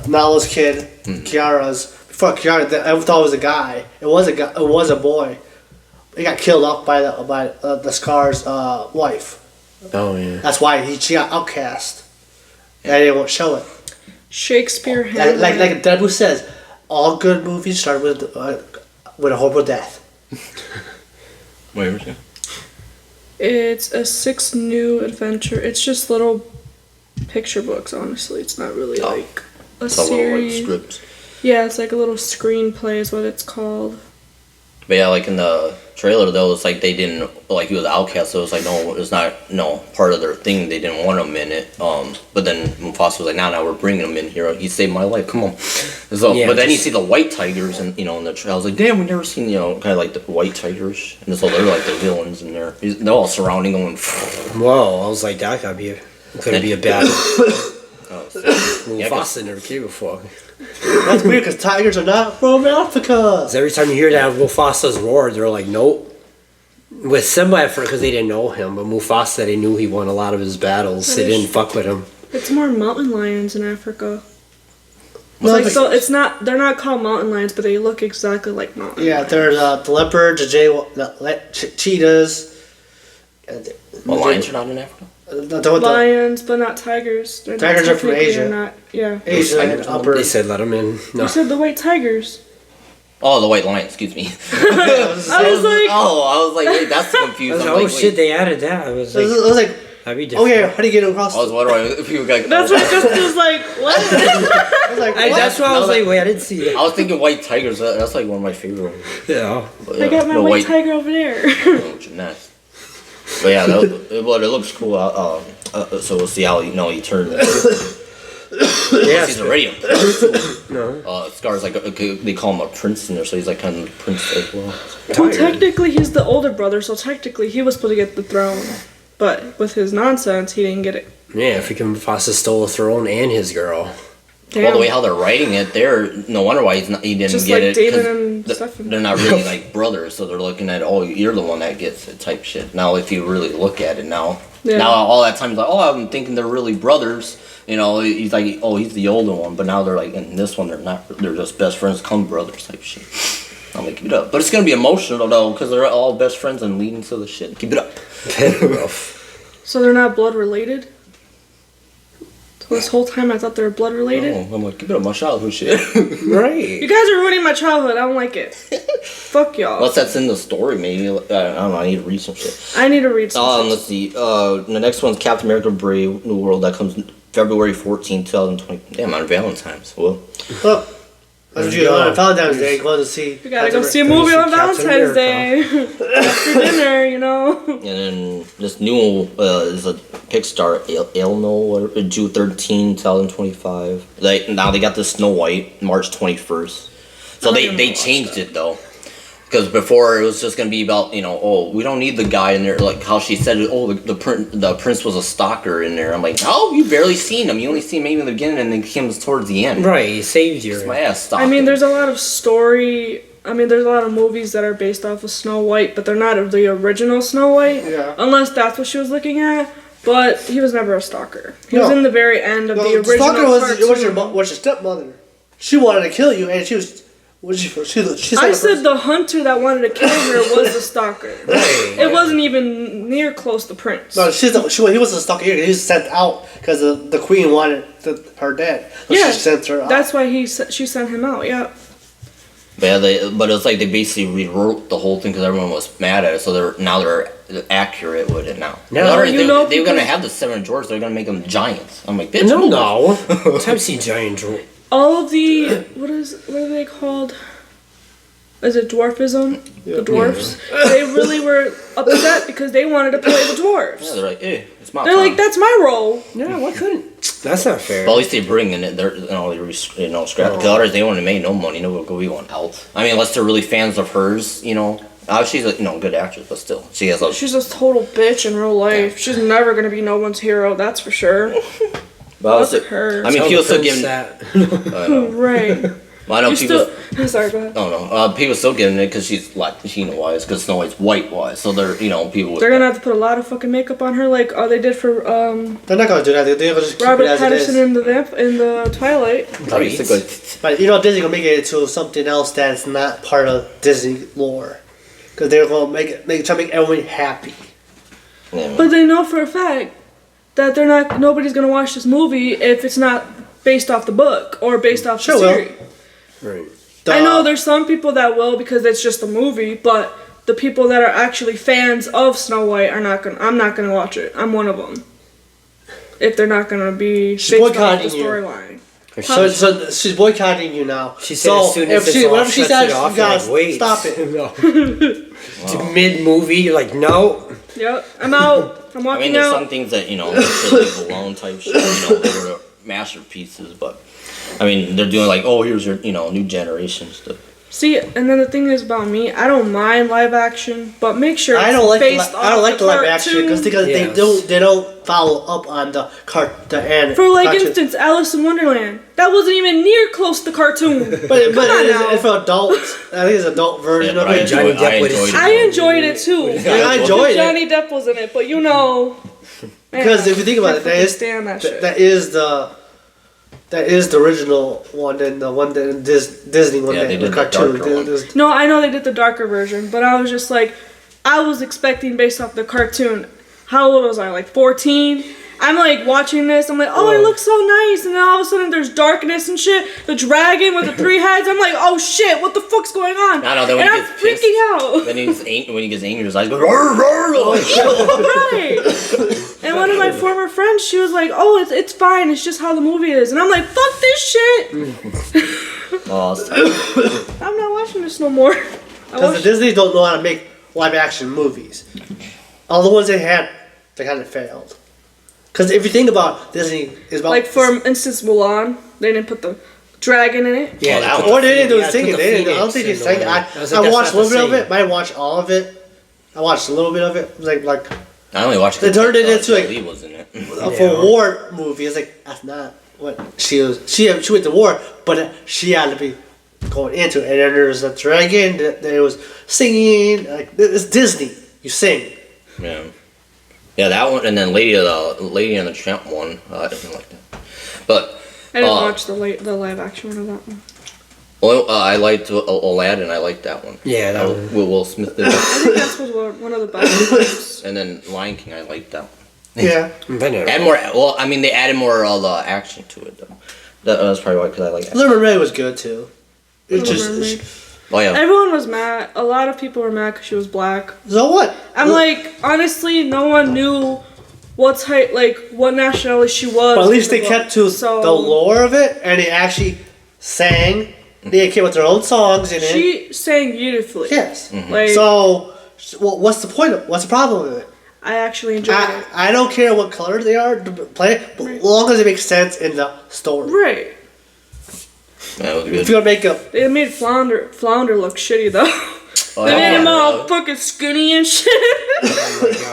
[SPEAKER 2] Nala's kid, Kiara's before Kiara. I thought it was a guy. It was a guy. It was a boy. He got killed off by the Scar's wife.
[SPEAKER 3] Oh yeah.
[SPEAKER 2] That's why she got outcast. And they won't show it.
[SPEAKER 4] Shakespeare Hamlet.
[SPEAKER 2] Like Deadpool says, all good movies start with a horrible death.
[SPEAKER 1] wait, where's it?
[SPEAKER 4] It's a 6 new adventure. It's just little picture books, honestly. It's not really like a
[SPEAKER 1] It's a little like
[SPEAKER 4] series.
[SPEAKER 1] scripts.
[SPEAKER 4] Yeah, it's like a little screenplay is what it's called.
[SPEAKER 1] But yeah, like in the trailer though, it's like they didn't like he was outcast, so it was like no, it's not part of their thing. They didn't want him in it. But then Mufasa was like, now we're bringing him in here. He saved my life. Come on. So,
[SPEAKER 3] Yeah,
[SPEAKER 1] but then you see the white tigers and in the trailer. I was like, damn, we never seen kind of like the white tigers, and so they're like the villains in there. They're all surrounding him.
[SPEAKER 3] Whoa, I was like, that could be a bad. Mufasa never came before.
[SPEAKER 2] That's weird because tigers are not from Africa.
[SPEAKER 3] 'Cause every time you hear that Mufasa's roar, they're like, nope. With Simba at first, because they didn't know him, but Mufasa, they knew he won a lot of his battles.
[SPEAKER 4] That
[SPEAKER 3] They
[SPEAKER 4] is
[SPEAKER 3] didn't fuck with him.
[SPEAKER 4] It's more mountain lions in Africa.
[SPEAKER 2] No,
[SPEAKER 4] Like,
[SPEAKER 2] like-
[SPEAKER 4] so it's not. They're not called mountain lions, but they look exactly like mountain.
[SPEAKER 2] Yeah, there's the leopard, cheetahs.
[SPEAKER 1] Well, lions are not in Africa.
[SPEAKER 2] The
[SPEAKER 4] Lions, but not tigers. They're not
[SPEAKER 2] Tigers are from
[SPEAKER 4] technically-
[SPEAKER 2] Asia.
[SPEAKER 4] they're Not, yeah.
[SPEAKER 2] Asia and upper.
[SPEAKER 3] They said let him in. No.
[SPEAKER 4] You said the white tigers.
[SPEAKER 1] Oh, the white lion. Excuse me.
[SPEAKER 4] I was like,
[SPEAKER 1] I was like, wait, that's confused. I'm
[SPEAKER 3] Oh
[SPEAKER 1] like,
[SPEAKER 3] shit,
[SPEAKER 1] wait.
[SPEAKER 3] they added that. I was
[SPEAKER 2] It was,
[SPEAKER 3] like,
[SPEAKER 2] it was like,
[SPEAKER 3] that'd be
[SPEAKER 2] oh
[SPEAKER 3] different.
[SPEAKER 2] yeah, how do you get across?
[SPEAKER 1] I was wondering if people got.
[SPEAKER 4] that's what just was like. What?
[SPEAKER 2] I was like,
[SPEAKER 3] Hey,
[SPEAKER 2] what?
[SPEAKER 3] that's why I was like, wait, I didn't see that.
[SPEAKER 1] I was thinking white tigers. That's like one of my favorite ones.
[SPEAKER 3] Yeah.
[SPEAKER 1] But,
[SPEAKER 4] I got my
[SPEAKER 1] the
[SPEAKER 4] white tiger over there.
[SPEAKER 1] Oh, Jeanette. But yeah, but it looks cool. So we'll see how he turns.
[SPEAKER 3] Yeah.
[SPEAKER 1] He's already a
[SPEAKER 3] No.
[SPEAKER 1] Scar's like they call him a prince in there, so he's like kind of a prince as well.
[SPEAKER 4] Well, technically, he's the older brother, so technically he was supposed to get the throne. But with his nonsense, he didn't get it.
[SPEAKER 3] Yeah, freaking Mufasa stole the throne and his girl.
[SPEAKER 4] Damn.
[SPEAKER 1] Well, the way how they're writing it, no wonder why he didn't
[SPEAKER 4] Just
[SPEAKER 1] get
[SPEAKER 4] like
[SPEAKER 1] it.
[SPEAKER 4] David
[SPEAKER 1] 'cause
[SPEAKER 4] and Stephen.
[SPEAKER 1] they're not really like brothers, so they're looking at you're the one that gets it type shit. Now, if you really look at it now all that time he's like, I'm thinking they're really brothers. He's like, he's the older one, but now they're like, in this one they're not. They're just best friends, come brothers type shit. I'm like, keep it up, but it's gonna be emotional though, because they're all best friends and leading to the shit. Keep it up.
[SPEAKER 4] So they're not blood related? So this whole time I thought they were blood related?
[SPEAKER 1] Oh, I'm like, keep it up, my childhood shit.
[SPEAKER 4] You
[SPEAKER 3] Right.
[SPEAKER 4] guys are ruining my childhood. I don't like it. Fuck y'all.
[SPEAKER 1] Unless that's in the story, maybe. I don't know. I need to read some shit.
[SPEAKER 4] I need to read some shit.
[SPEAKER 1] Let's see. The next one's Captain America: Brave New World. That comes February 14, 2020. Damn, on Valentine's. Well,
[SPEAKER 2] Oh, that's what you on Valentine's Day. Going to see.
[SPEAKER 4] We gotta go see a
[SPEAKER 3] Can you
[SPEAKER 4] movie
[SPEAKER 3] see
[SPEAKER 4] on
[SPEAKER 3] Captain
[SPEAKER 4] Valentine's Day. After dinner,
[SPEAKER 1] and then this new is a Pixar Elno, June 13, 2025. Now they got the Snow White March 21st. So
[SPEAKER 4] I'm not
[SPEAKER 1] they
[SPEAKER 4] gonna watch
[SPEAKER 1] changed
[SPEAKER 4] that.
[SPEAKER 1] it though. Because before it was just gonna be about we don't need the guy in there, like how she said the prince was a stalker in there. I'm like, no, you barely seen him. You only see him maybe in the beginning and then him towards the end.
[SPEAKER 3] Right, he saved you.
[SPEAKER 1] It's my ass stalking.
[SPEAKER 4] I mean, there's a lot of story. I mean, there's a lot of movies that are based off of Snow White, but they're not the original Snow White.
[SPEAKER 2] Yeah.
[SPEAKER 4] Unless that's what she was looking at. But he was never a stalker. He was
[SPEAKER 2] No.
[SPEAKER 4] in the very end of
[SPEAKER 2] No,
[SPEAKER 4] the original
[SPEAKER 2] stalker was your
[SPEAKER 4] cartoon.
[SPEAKER 2] was your stepmother. She wanted to kill you, and she was. What did she
[SPEAKER 4] I said the hunter that wanted to kill her was the stalker.
[SPEAKER 3] Right.
[SPEAKER 4] It wasn't even near close to Prince.
[SPEAKER 2] No, he was a stalker. He was sent out because the queen wanted her dead. So
[SPEAKER 4] Yeah,
[SPEAKER 2] she sent her out.
[SPEAKER 4] That's why she sent him out. Yeah.
[SPEAKER 1] But yeah, but it's like they basically rewrote the whole thing because everyone was mad at it. So they're accurate with it now.
[SPEAKER 3] No,
[SPEAKER 1] They were
[SPEAKER 4] because-
[SPEAKER 1] gonna have the 7 dwarfs. They're gonna make them giants. I'm like, bitch.
[SPEAKER 3] No,
[SPEAKER 1] move.
[SPEAKER 3] no. Time to see giant drool.
[SPEAKER 4] All of the what are they called? Is it dwarfism? The dwarfs. They really were upset because they wanted to play the dwarfs.
[SPEAKER 1] Yeah, they're like, it's my
[SPEAKER 4] They're
[SPEAKER 1] time.
[SPEAKER 4] like, that's my role.
[SPEAKER 3] Yeah, why couldn't? That's not fair.
[SPEAKER 1] But at least they bring in it. They're scrap. The others they wouldn't make no money. No, go we want out. I mean, unless they're really fans of hers. She's a good actress, but still, she has a.
[SPEAKER 4] She's a total bitch in real life. She's never gonna be no one's hero. That's for sure.
[SPEAKER 1] But
[SPEAKER 4] Fuck her.
[SPEAKER 1] I mean,
[SPEAKER 3] Tell
[SPEAKER 1] people
[SPEAKER 3] the
[SPEAKER 1] still
[SPEAKER 3] prince
[SPEAKER 1] giving.
[SPEAKER 3] that.
[SPEAKER 4] Right.
[SPEAKER 1] I know
[SPEAKER 4] You
[SPEAKER 1] people.
[SPEAKER 4] still. Sorry. Go ahead.
[SPEAKER 1] No. People still getting it because she's Latina wise, because Snow White's white wise. So they're people.
[SPEAKER 4] They're gonna have to put a lot of fucking makeup on her, like they did for
[SPEAKER 2] They're not gonna do that. They're gonna just keep
[SPEAKER 4] Robert
[SPEAKER 2] it as it is.
[SPEAKER 4] Pattinson in the Twilight.
[SPEAKER 1] Basically.
[SPEAKER 2] But Disney gonna make it into something else that's not part of Disney lore, because they're gonna try to make everyone happy.
[SPEAKER 1] Yeah,
[SPEAKER 4] But they know for a fact that nobody's gonna watch this movie if it's not based off the book or based off
[SPEAKER 2] Sure
[SPEAKER 4] the
[SPEAKER 2] will.
[SPEAKER 4] series.
[SPEAKER 3] Right.
[SPEAKER 4] I know there's some people that will because it's just a movie, but the people that are actually fans of Snow White I'm not gonna watch it. I'm one of them. If they're not gonna be
[SPEAKER 2] She's
[SPEAKER 4] based off the
[SPEAKER 2] boycotting you.
[SPEAKER 4] story
[SPEAKER 2] So she's boycotting you now.
[SPEAKER 3] She said as soon as
[SPEAKER 2] if
[SPEAKER 3] it's
[SPEAKER 2] she,
[SPEAKER 3] off,
[SPEAKER 2] whatever she
[SPEAKER 3] shuts
[SPEAKER 2] says,
[SPEAKER 3] it off,
[SPEAKER 2] you
[SPEAKER 3] you're
[SPEAKER 2] guys
[SPEAKER 3] like, wait.
[SPEAKER 2] stop it.
[SPEAKER 3] No. Mid movie, you're like, no.
[SPEAKER 4] Yep, I'm out. I'm
[SPEAKER 1] I
[SPEAKER 4] walking
[SPEAKER 1] mean, there's
[SPEAKER 4] out.
[SPEAKER 1] some things that they should leave alone type shit. They were masterpieces, but I mean, they're doing like, here's your new generation stuff.
[SPEAKER 4] See, and then the thing is about me, I don't mind live action, but make sure
[SPEAKER 2] I
[SPEAKER 4] it's
[SPEAKER 2] don't like
[SPEAKER 4] based
[SPEAKER 2] I don't
[SPEAKER 4] off
[SPEAKER 2] like the live action
[SPEAKER 4] cartoon.
[SPEAKER 2] because
[SPEAKER 3] Yes.
[SPEAKER 2] they don't follow up on the end.
[SPEAKER 4] For like
[SPEAKER 2] cartoon.
[SPEAKER 4] instance, Alice in Wonderland, that wasn't even near close to cartoon.
[SPEAKER 2] But
[SPEAKER 4] Come on now.
[SPEAKER 2] it's for adults. I think it's an adult version
[SPEAKER 1] Yeah,
[SPEAKER 2] of
[SPEAKER 1] but
[SPEAKER 2] it.
[SPEAKER 3] Johnny Depp with his-
[SPEAKER 4] I enjoyed it too.
[SPEAKER 2] I enjoyed it
[SPEAKER 4] Johnny Depp was in it, but you know, man,
[SPEAKER 2] because if you think about
[SPEAKER 4] I
[SPEAKER 2] it, that
[SPEAKER 4] fucking
[SPEAKER 2] is
[SPEAKER 4] stand that shit.
[SPEAKER 2] that is the original one and the one that Disney one
[SPEAKER 1] Yeah,
[SPEAKER 2] that
[SPEAKER 1] they
[SPEAKER 2] the
[SPEAKER 1] did the
[SPEAKER 2] cartoon.
[SPEAKER 1] darker one.
[SPEAKER 4] No, I know they did the darker version, but I was just like, I was expecting based off the cartoon. How old was I? Like 14? I'm like watching this, I'm like, oh, it looks so nice, and then all of a sudden there's darkness and shit. The dragon with the 3 heads, I'm like, oh shit, what the fuck's going on?
[SPEAKER 1] I know, then when
[SPEAKER 4] and
[SPEAKER 1] he
[SPEAKER 4] I'm
[SPEAKER 1] gets
[SPEAKER 4] freaking
[SPEAKER 1] pissed,
[SPEAKER 4] out.
[SPEAKER 1] Then when he gets angry, his eyes go. "Rrr, rrr," like,
[SPEAKER 4] Right. And one of my former friends, she was like, oh, it's fine, it's just how the movie is. And I'm like, fuck this shit.
[SPEAKER 1] oh, it's-
[SPEAKER 4] I'm not watching this no more. I
[SPEAKER 2] Because
[SPEAKER 4] watched-
[SPEAKER 2] the Disney don't know how to make live action movies. All the ones they kind of failed. Because if you think about Disney, is about
[SPEAKER 4] like for instance, Mulan, they didn't put the dragon in it.
[SPEAKER 3] Yeah,
[SPEAKER 1] that
[SPEAKER 3] put
[SPEAKER 1] one.
[SPEAKER 2] Or they didn't do
[SPEAKER 3] yeah,
[SPEAKER 2] the singing.
[SPEAKER 3] put the
[SPEAKER 2] They didn't. I don't
[SPEAKER 3] phoenix
[SPEAKER 2] think they
[SPEAKER 3] in the
[SPEAKER 2] sang.
[SPEAKER 3] way.
[SPEAKER 2] I
[SPEAKER 3] was like,
[SPEAKER 2] watched
[SPEAKER 3] that's
[SPEAKER 2] a
[SPEAKER 3] not
[SPEAKER 2] little bit
[SPEAKER 3] the
[SPEAKER 2] of it,
[SPEAKER 3] same.
[SPEAKER 2] but I didn't watch all of it. I watched a little bit of it. It was like
[SPEAKER 1] I only watched.
[SPEAKER 2] They turned it into, like-
[SPEAKER 1] Lee was in it.
[SPEAKER 2] for a war movie. It's like that's not what she was. She went to war, but she had to be going into it. And then there was a dragon. There was singing. Like it's Disney. You sing.
[SPEAKER 1] Yeah, yeah, that one, and then Lady and the Tramp one. I didn't like that, but
[SPEAKER 4] I didn't
[SPEAKER 1] Uh,
[SPEAKER 4] watch the live action one of that one.
[SPEAKER 1] well, I liked Aladdin. I liked that one.
[SPEAKER 3] Yeah, that one.
[SPEAKER 1] Will Smith did.
[SPEAKER 4] I think that's one of the best ones.
[SPEAKER 1] And then Lion King. I liked that one.
[SPEAKER 2] Yeah.
[SPEAKER 1] Add more. Well, I mean, they added more action to it though. That was probably why, because I like. Action.
[SPEAKER 2] Little Mermaid was good too. It
[SPEAKER 4] Little
[SPEAKER 2] just
[SPEAKER 4] Mermaid.
[SPEAKER 1] Oh yeah.
[SPEAKER 4] Everyone was mad. A lot of people were mad because she was black.
[SPEAKER 2] so what?
[SPEAKER 4] I'm like, honestly, no one knew what type, like, what nationality she was.
[SPEAKER 2] But at least they
[SPEAKER 4] in the book.
[SPEAKER 2] kept to
[SPEAKER 4] So,
[SPEAKER 2] the lore of it, and they actually sang. They came with their own songs in it.
[SPEAKER 4] She sang beautifully.
[SPEAKER 2] Yes.
[SPEAKER 4] Like,
[SPEAKER 2] So, what's the point of? What's the problem with it?
[SPEAKER 4] I actually enjoyed it.
[SPEAKER 2] I don't care what color they are to play, but as long as it makes sense in the story.
[SPEAKER 4] Right.
[SPEAKER 1] That was
[SPEAKER 2] If
[SPEAKER 1] good.
[SPEAKER 2] you're gonna make a
[SPEAKER 4] They made Flounder look shitty, though.
[SPEAKER 1] Oh,
[SPEAKER 4] They made
[SPEAKER 1] yeah.
[SPEAKER 4] him all fucking skinny and shit.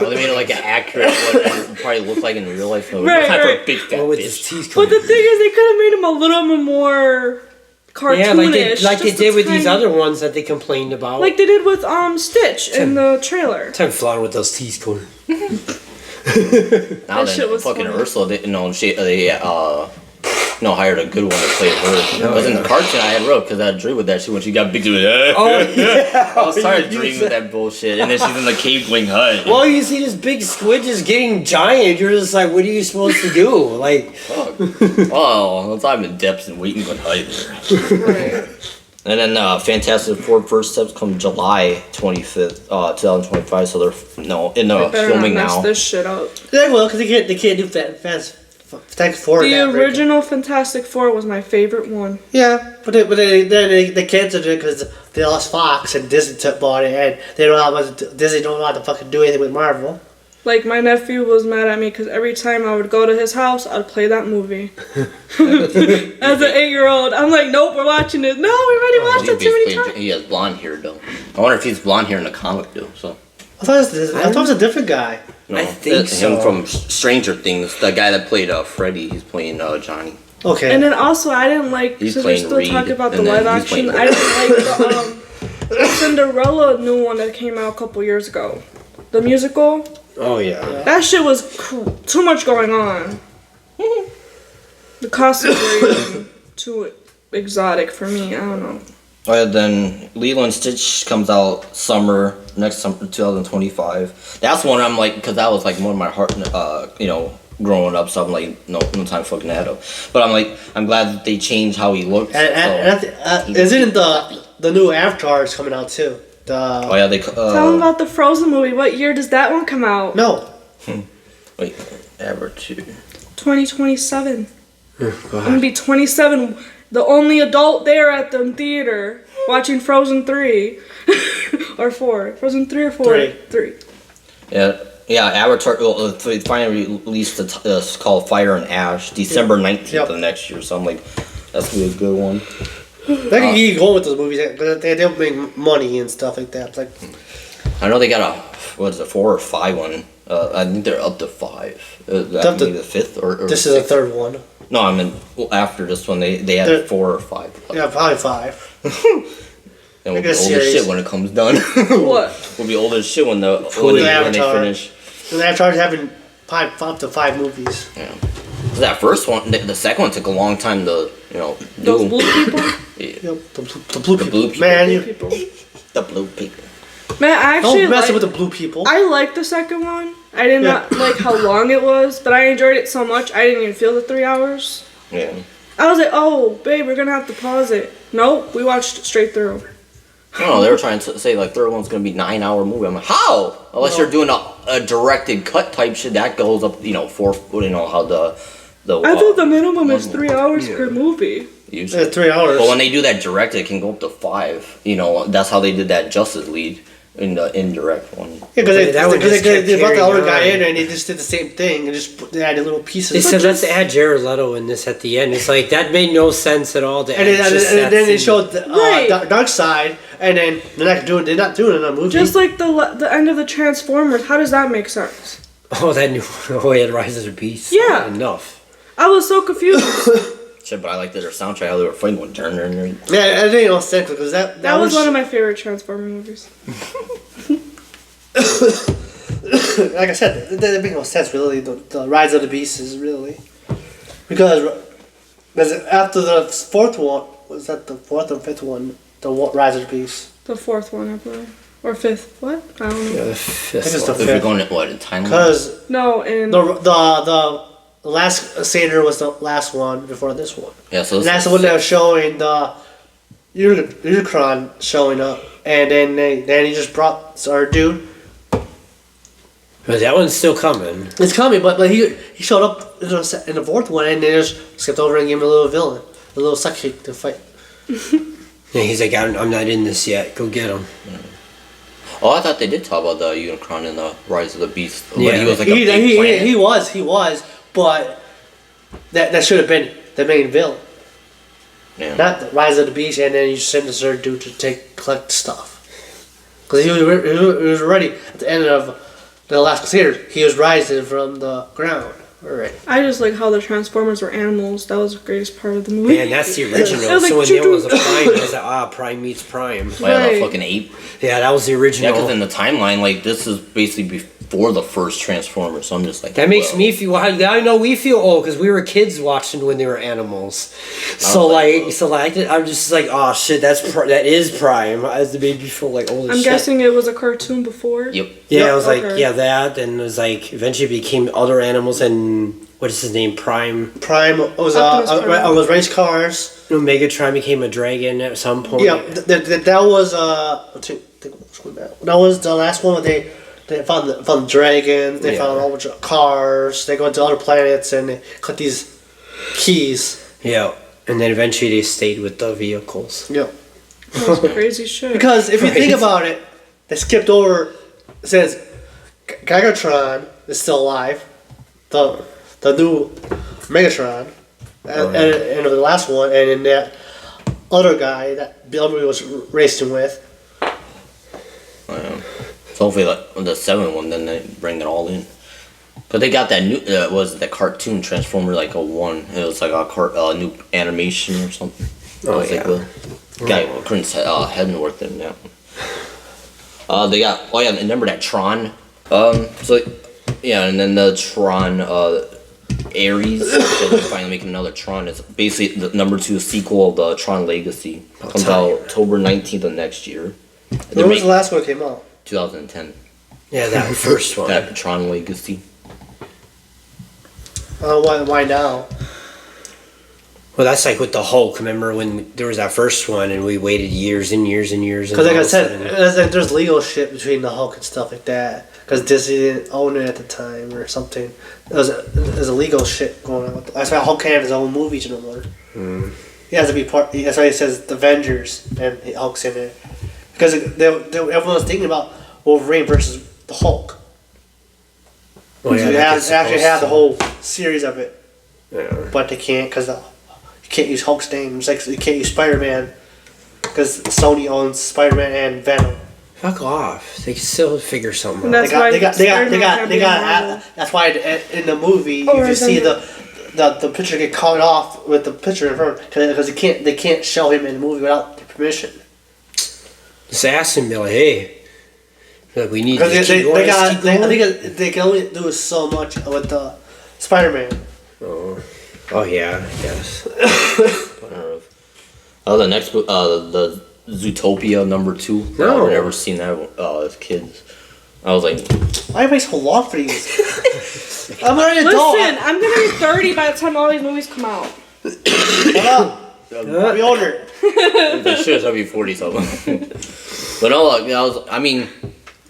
[SPEAKER 1] Well, they made it like an accurate what it would probably look like in real life. So
[SPEAKER 4] Right,
[SPEAKER 1] time for
[SPEAKER 4] right.
[SPEAKER 1] a big fat
[SPEAKER 3] Oh, with
[SPEAKER 1] bitch.
[SPEAKER 3] his teeth
[SPEAKER 4] But
[SPEAKER 3] coming.
[SPEAKER 4] the thing is, they could have made him a little bit more cartoonish.
[SPEAKER 3] Yeah, like they
[SPEAKER 4] just
[SPEAKER 3] did
[SPEAKER 4] a
[SPEAKER 3] with these
[SPEAKER 4] tiny-
[SPEAKER 3] other ones that they complained about.
[SPEAKER 4] Like they did with Stitch in the trailer.
[SPEAKER 3] Time flying with those teeth going.
[SPEAKER 1] Now
[SPEAKER 4] That shit
[SPEAKER 1] then,
[SPEAKER 4] was
[SPEAKER 1] fucking
[SPEAKER 4] funny.
[SPEAKER 1] Ursula, they hired a good one to play her. Because in the cartoon, I had wrote because I drew with that shit when she got big.
[SPEAKER 3] Oh yeah.
[SPEAKER 1] I started dreaming with that bullshit, and then she's in the cave wing hut.
[SPEAKER 3] Well, you see this big squid just getting giant. You're just like, what are you supposed to do? Like,
[SPEAKER 1] Fuck. Oh, let's dive in depths and wait and go hide there.
[SPEAKER 4] Right.
[SPEAKER 1] And then Fantastic Four first steps come July 25th, 2025. So they're in the
[SPEAKER 4] They better not
[SPEAKER 1] filming
[SPEAKER 4] mess
[SPEAKER 1] now.
[SPEAKER 4] this shit up.
[SPEAKER 2] yeah, well, because they can't do Fantastic Four.
[SPEAKER 4] The
[SPEAKER 2] that
[SPEAKER 4] original Fantastic Four was my favorite one.
[SPEAKER 2] Yeah, but they canceled it because they lost Fox and Disney bought it, and they don't have Disney don't know how to fucking do anything with Marvel.
[SPEAKER 4] Like my nephew was mad at me because every time I would go to his house, I'd play that movie. As an 8-year-old, I'm like, nope, we're watching this. No, we already watched it too many times.
[SPEAKER 1] He has blonde hair though. I wonder if he's blonde hair in the comic though. So
[SPEAKER 2] I thought it was a different guy.
[SPEAKER 1] no,
[SPEAKER 3] I think so.
[SPEAKER 1] him from Stranger Things, the guy that played Freddy. He's playing Johnny.
[SPEAKER 2] Okay.
[SPEAKER 4] And then also, I didn't like,
[SPEAKER 1] He's
[SPEAKER 4] since we're
[SPEAKER 1] playing
[SPEAKER 4] still
[SPEAKER 1] Reed,
[SPEAKER 4] talking about the
[SPEAKER 1] and then
[SPEAKER 4] live
[SPEAKER 1] he's
[SPEAKER 4] action,
[SPEAKER 1] playing
[SPEAKER 4] I didn't like the Cinderella new one that came out a couple years ago. The musical.
[SPEAKER 3] oh yeah.
[SPEAKER 4] That shit was too much going on. The costumes were even too exotic for me. I don't know.
[SPEAKER 1] Then Lilo and Stitch comes out next summer 2025. That's one I'm like, because that was like one of my heart, growing up. So I'm like, no time fucking that up. But I'm like, I'm glad that they changed how he looks.
[SPEAKER 2] Isn't the new Avatar is coming out too?
[SPEAKER 1] Oh yeah, they.
[SPEAKER 4] Tell them about the Frozen movie. What year does that one come out?
[SPEAKER 2] No.
[SPEAKER 1] Wait, Avatar 2.
[SPEAKER 4] 2027.
[SPEAKER 3] Go
[SPEAKER 4] I'm
[SPEAKER 3] ahead.
[SPEAKER 4] gonna be 27. The only adult there at the theater watching Frozen 3 or 4. Frozen 3 or 4?
[SPEAKER 2] Three.
[SPEAKER 4] 3.
[SPEAKER 1] Yeah, Avatar. Well, they finally released it's called Fire and Ash, December 19th
[SPEAKER 2] Yep.
[SPEAKER 1] of next year. So I'm like, that's gonna be a good one.
[SPEAKER 2] They can keep going with those movies because they don't make money and stuff like that. It's like,
[SPEAKER 1] I know they got a, what is it, 4 or 5 one. I think they're up to 5. That may be the 5th or
[SPEAKER 2] this is the
[SPEAKER 1] 6th.
[SPEAKER 2] third one.
[SPEAKER 1] No, I mean, well, after this one, they had
[SPEAKER 2] They're-
[SPEAKER 1] 4 or 5.
[SPEAKER 2] Yeah, probably 5.
[SPEAKER 1] And we'll
[SPEAKER 2] Make
[SPEAKER 1] be
[SPEAKER 2] a
[SPEAKER 1] old as
[SPEAKER 2] series.
[SPEAKER 1] shit when it comes done.
[SPEAKER 4] What?
[SPEAKER 1] We'll be old as shit when when they
[SPEAKER 2] Avatar.
[SPEAKER 1] finish.
[SPEAKER 2] And they started having up to 5 movies.
[SPEAKER 1] Yeah. 'Cause that first one, the second one took a long time to,
[SPEAKER 4] Those
[SPEAKER 1] do.
[SPEAKER 4] blue people?
[SPEAKER 2] Yep, the blue people.
[SPEAKER 1] blue people.
[SPEAKER 2] Man,
[SPEAKER 4] Blue
[SPEAKER 2] you
[SPEAKER 4] people.
[SPEAKER 1] The blue people.
[SPEAKER 4] Man, I actually
[SPEAKER 2] don't mess
[SPEAKER 4] like,
[SPEAKER 2] with the blue people.
[SPEAKER 4] I liked the second one. I did
[SPEAKER 2] Yeah.
[SPEAKER 4] not like how long it was, but I enjoyed it so much I didn't even feel the 3 hours.
[SPEAKER 1] Yeah.
[SPEAKER 4] I was like, oh, babe, we're gonna have to pause it. Nope, we watched it straight through.
[SPEAKER 1] I don't know, they were trying to say like third one's gonna be 9-hour movie. I'm like, how? Unless you're doing a directed cut type shit that goes up, 4, how the
[SPEAKER 4] I thought the minimum is
[SPEAKER 1] one-
[SPEAKER 4] 3 hours per movie.
[SPEAKER 1] usually.
[SPEAKER 2] 3 hours.
[SPEAKER 1] But when they do that directed, it can go up to 5. That's how they did that Justice League in the indirect one.
[SPEAKER 2] Yeah, because
[SPEAKER 3] Okay, that one just kept
[SPEAKER 2] they brought the other
[SPEAKER 3] carrying
[SPEAKER 2] guy
[SPEAKER 3] on.
[SPEAKER 2] in and they just did the same thing and they added little pieces.
[SPEAKER 3] They said let's add Jared Leto in this at the end. It's like that made no sense at all. To
[SPEAKER 2] and
[SPEAKER 3] add
[SPEAKER 2] then,
[SPEAKER 3] just
[SPEAKER 2] and
[SPEAKER 3] that
[SPEAKER 2] then they
[SPEAKER 3] scene.
[SPEAKER 2] showed the,
[SPEAKER 4] Right.
[SPEAKER 2] Dark Side, and then they're not doing it in a movie.
[SPEAKER 4] Just like the end of the Transformers. How does that make sense?
[SPEAKER 3] Oh, that new oh, yeah, Rise of the Beast.
[SPEAKER 4] Yeah.
[SPEAKER 3] Enough.
[SPEAKER 4] I was so confused.
[SPEAKER 1] Shit, but I liked their soundtrack, how they were fighting with Turner and
[SPEAKER 2] yeah, it didn't make sense because that
[SPEAKER 4] That was one of my favorite Transformer movies.
[SPEAKER 2] like I said, that didn't make no sense really. The Rise of the Beast is really because after the fourth one was that the fourth or fifth one, the Rise of the Beast.
[SPEAKER 4] The 4th one, I believe. Or 5th. What? I don't know.
[SPEAKER 3] Yeah, the
[SPEAKER 2] I think it's
[SPEAKER 3] fifth
[SPEAKER 2] the
[SPEAKER 3] one.
[SPEAKER 1] if you're
[SPEAKER 2] fifth.
[SPEAKER 1] going at what, in timeline?
[SPEAKER 2] Because
[SPEAKER 4] No, in
[SPEAKER 2] the last Seder was the last one before this one.
[SPEAKER 1] Yeah, so
[SPEAKER 2] And that's the one that was showing the Unicron showing up, and then he just brought our dude.
[SPEAKER 3] But that one's still coming.
[SPEAKER 2] It's coming, but he showed up in the fourth one, and they just skipped over and gave him a little villain, a little sidekick to fight.
[SPEAKER 3] Yeah, he's like, I'm not in this yet. Go get him.
[SPEAKER 1] Oh, I thought they did talk about the Unicron in the Rise of the Beast. But
[SPEAKER 3] Yeah.
[SPEAKER 1] he was like a big planet.
[SPEAKER 2] He was, but that should have been the main villain,
[SPEAKER 1] Yeah.
[SPEAKER 2] not the Rise of the Beast, and then you send this other dude to collect stuff. Because he was already at the end of the last Crusader. He was rising from the ground. Alright.
[SPEAKER 4] I just like how the Transformers were animals. That was the greatest part of the movie.
[SPEAKER 3] Man, that's the original.
[SPEAKER 4] It was like,
[SPEAKER 3] so when there was a
[SPEAKER 4] choo-choo.
[SPEAKER 3] Prime, it was like, Prime meets Prime.
[SPEAKER 1] Oh, yeah, the
[SPEAKER 4] Right.
[SPEAKER 1] fucking ape.
[SPEAKER 3] Yeah, that was the
[SPEAKER 1] Yeah,
[SPEAKER 3] original.
[SPEAKER 1] because in the timeline, like, this is basically before the first Transformers, so I'm just like...
[SPEAKER 3] That makes
[SPEAKER 1] whoa.
[SPEAKER 3] me feel. I know we feel old because we were kids watching when they were animals. So I'm just like, oh shit, that is Prime. As the baby feel like old as
[SPEAKER 4] I'm
[SPEAKER 3] shit.
[SPEAKER 4] guessing it was a cartoon before.
[SPEAKER 1] Yep.
[SPEAKER 3] Yeah,
[SPEAKER 2] Yep,
[SPEAKER 3] I was like,
[SPEAKER 4] okay.
[SPEAKER 3] yeah, that, and it was like eventually it became other animals and what is his name, Prime.
[SPEAKER 2] Prime was
[SPEAKER 4] Optimus Prime.
[SPEAKER 2] was race cars.
[SPEAKER 3] Megatron became a dragon at some point.
[SPEAKER 2] Yeah, that was that was the last one where they found the dragons. They
[SPEAKER 3] Yeah.
[SPEAKER 2] found a whole bunch of cars. They go to other planets and they cut these keys.
[SPEAKER 3] Yeah, and then eventually they stayed with the vehicles.
[SPEAKER 2] Yeah.
[SPEAKER 4] That was crazy shit.
[SPEAKER 2] Because if you think
[SPEAKER 3] Right.
[SPEAKER 2] about it, they skipped over. It says Gigatron is still alive. The new Megatron, and the last one, and then that other guy that Bill Murray was racing with.
[SPEAKER 1] So hopefully, like, the 7th one, then they bring it all in. But they got that new, was the cartoon Transformer, like a 1. It was like a new animation or something.
[SPEAKER 3] Oh,
[SPEAKER 1] It was
[SPEAKER 3] yeah.
[SPEAKER 1] like the guy, Chris Hemsworth in that one. They got, oh yeah, remember that Tron? So, yeah, and then the Tron, Ares, so they're finally making another Tron. It's basically the number 2 sequel of the Tron Legacy. Comes out October 19th of next year. They're
[SPEAKER 2] When was the
[SPEAKER 1] making
[SPEAKER 2] last one that came out?
[SPEAKER 1] 2010.
[SPEAKER 3] Yeah, that first one.
[SPEAKER 1] That Tron Legacy.
[SPEAKER 2] Why now?
[SPEAKER 3] Well, that's like with the Hulk. Remember when there was that first one and we waited years and years and years?
[SPEAKER 2] Because like
[SPEAKER 3] all
[SPEAKER 2] I
[SPEAKER 3] of a
[SPEAKER 2] said,
[SPEAKER 3] sudden-
[SPEAKER 2] there's legal shit between the Hulk and stuff like that. Because Disney didn't own it at the time or something. There's a legal shit going on. With that's why Hulk can't have his own movies no more. He has to be part. That's why he says the Avengers and Hulk's in it. Because everyone was thinking about Wolverine versus the Hulk.
[SPEAKER 3] Oh,
[SPEAKER 2] So
[SPEAKER 3] yeah,
[SPEAKER 2] they
[SPEAKER 3] like it's
[SPEAKER 2] actually
[SPEAKER 3] supposed
[SPEAKER 2] have the
[SPEAKER 3] to.
[SPEAKER 2] whole series of it,
[SPEAKER 3] Yeah.
[SPEAKER 2] but they can't because you can't use Hulk's name. It's like you can't use Spider-Man because Sony owns Spider-Man and Venom.
[SPEAKER 3] Fuck off. They can still figure something
[SPEAKER 4] And
[SPEAKER 3] out.
[SPEAKER 4] that's why Spider-Man can't be Marvel.
[SPEAKER 2] That's why in the movie you
[SPEAKER 4] Oh,
[SPEAKER 2] can
[SPEAKER 4] right,
[SPEAKER 2] see
[SPEAKER 4] right.
[SPEAKER 2] the picture get cut off with the picture in front because they can't show him in the movie without permission.
[SPEAKER 3] Just ask him, be like, hey, like, we need to
[SPEAKER 2] Because
[SPEAKER 3] keep going. Let's keep
[SPEAKER 2] I
[SPEAKER 3] going.
[SPEAKER 2] think they can only do so much with the Spider-Man.
[SPEAKER 3] Oh, yeah, I guess.
[SPEAKER 1] The next book, the Zootopia #2.
[SPEAKER 3] No.
[SPEAKER 1] I've never seen that as kids. I was like,
[SPEAKER 2] Why am I so long for these? I'm already an adult.
[SPEAKER 4] Listen, I'm gonna be 30 by the time all these movies come out.
[SPEAKER 2] Shut up. I'll be older.
[SPEAKER 1] that shit will be 40 something. But no, like, I mean,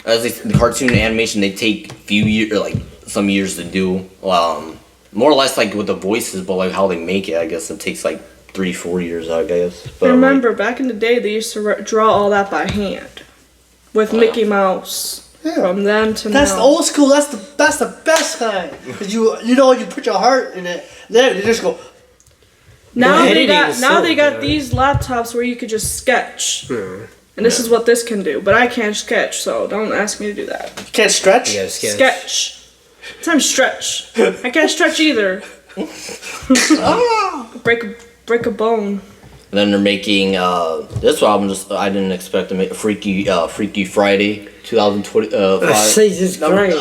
[SPEAKER 1] as the cartoon animation, they take few years, or like some years to do. More or less like with the voices, but like how they make it, I guess it takes like 3-4 years, I guess. But
[SPEAKER 4] Remember, back in the day, they used to draw all that by hand with Mickey Mouse. From then to
[SPEAKER 2] That's
[SPEAKER 4] now.
[SPEAKER 2] the old school. That's the best kind. Cause you put your heart in it. Then you just go.
[SPEAKER 4] Now they
[SPEAKER 3] editing
[SPEAKER 4] got
[SPEAKER 3] is
[SPEAKER 4] now
[SPEAKER 3] so
[SPEAKER 4] they got
[SPEAKER 3] good.
[SPEAKER 4] these laptops where you could just sketch. And this is what this can do, but I can't sketch, so don't ask me to do that.
[SPEAKER 2] You can't stretch.
[SPEAKER 3] You gotta sketch.
[SPEAKER 4] Sketch. Time stretch. I can't stretch either. break a bone.
[SPEAKER 1] And then they're making this album. I didn't expect to make Freaky Friday 2025.
[SPEAKER 3] Jesus Christ.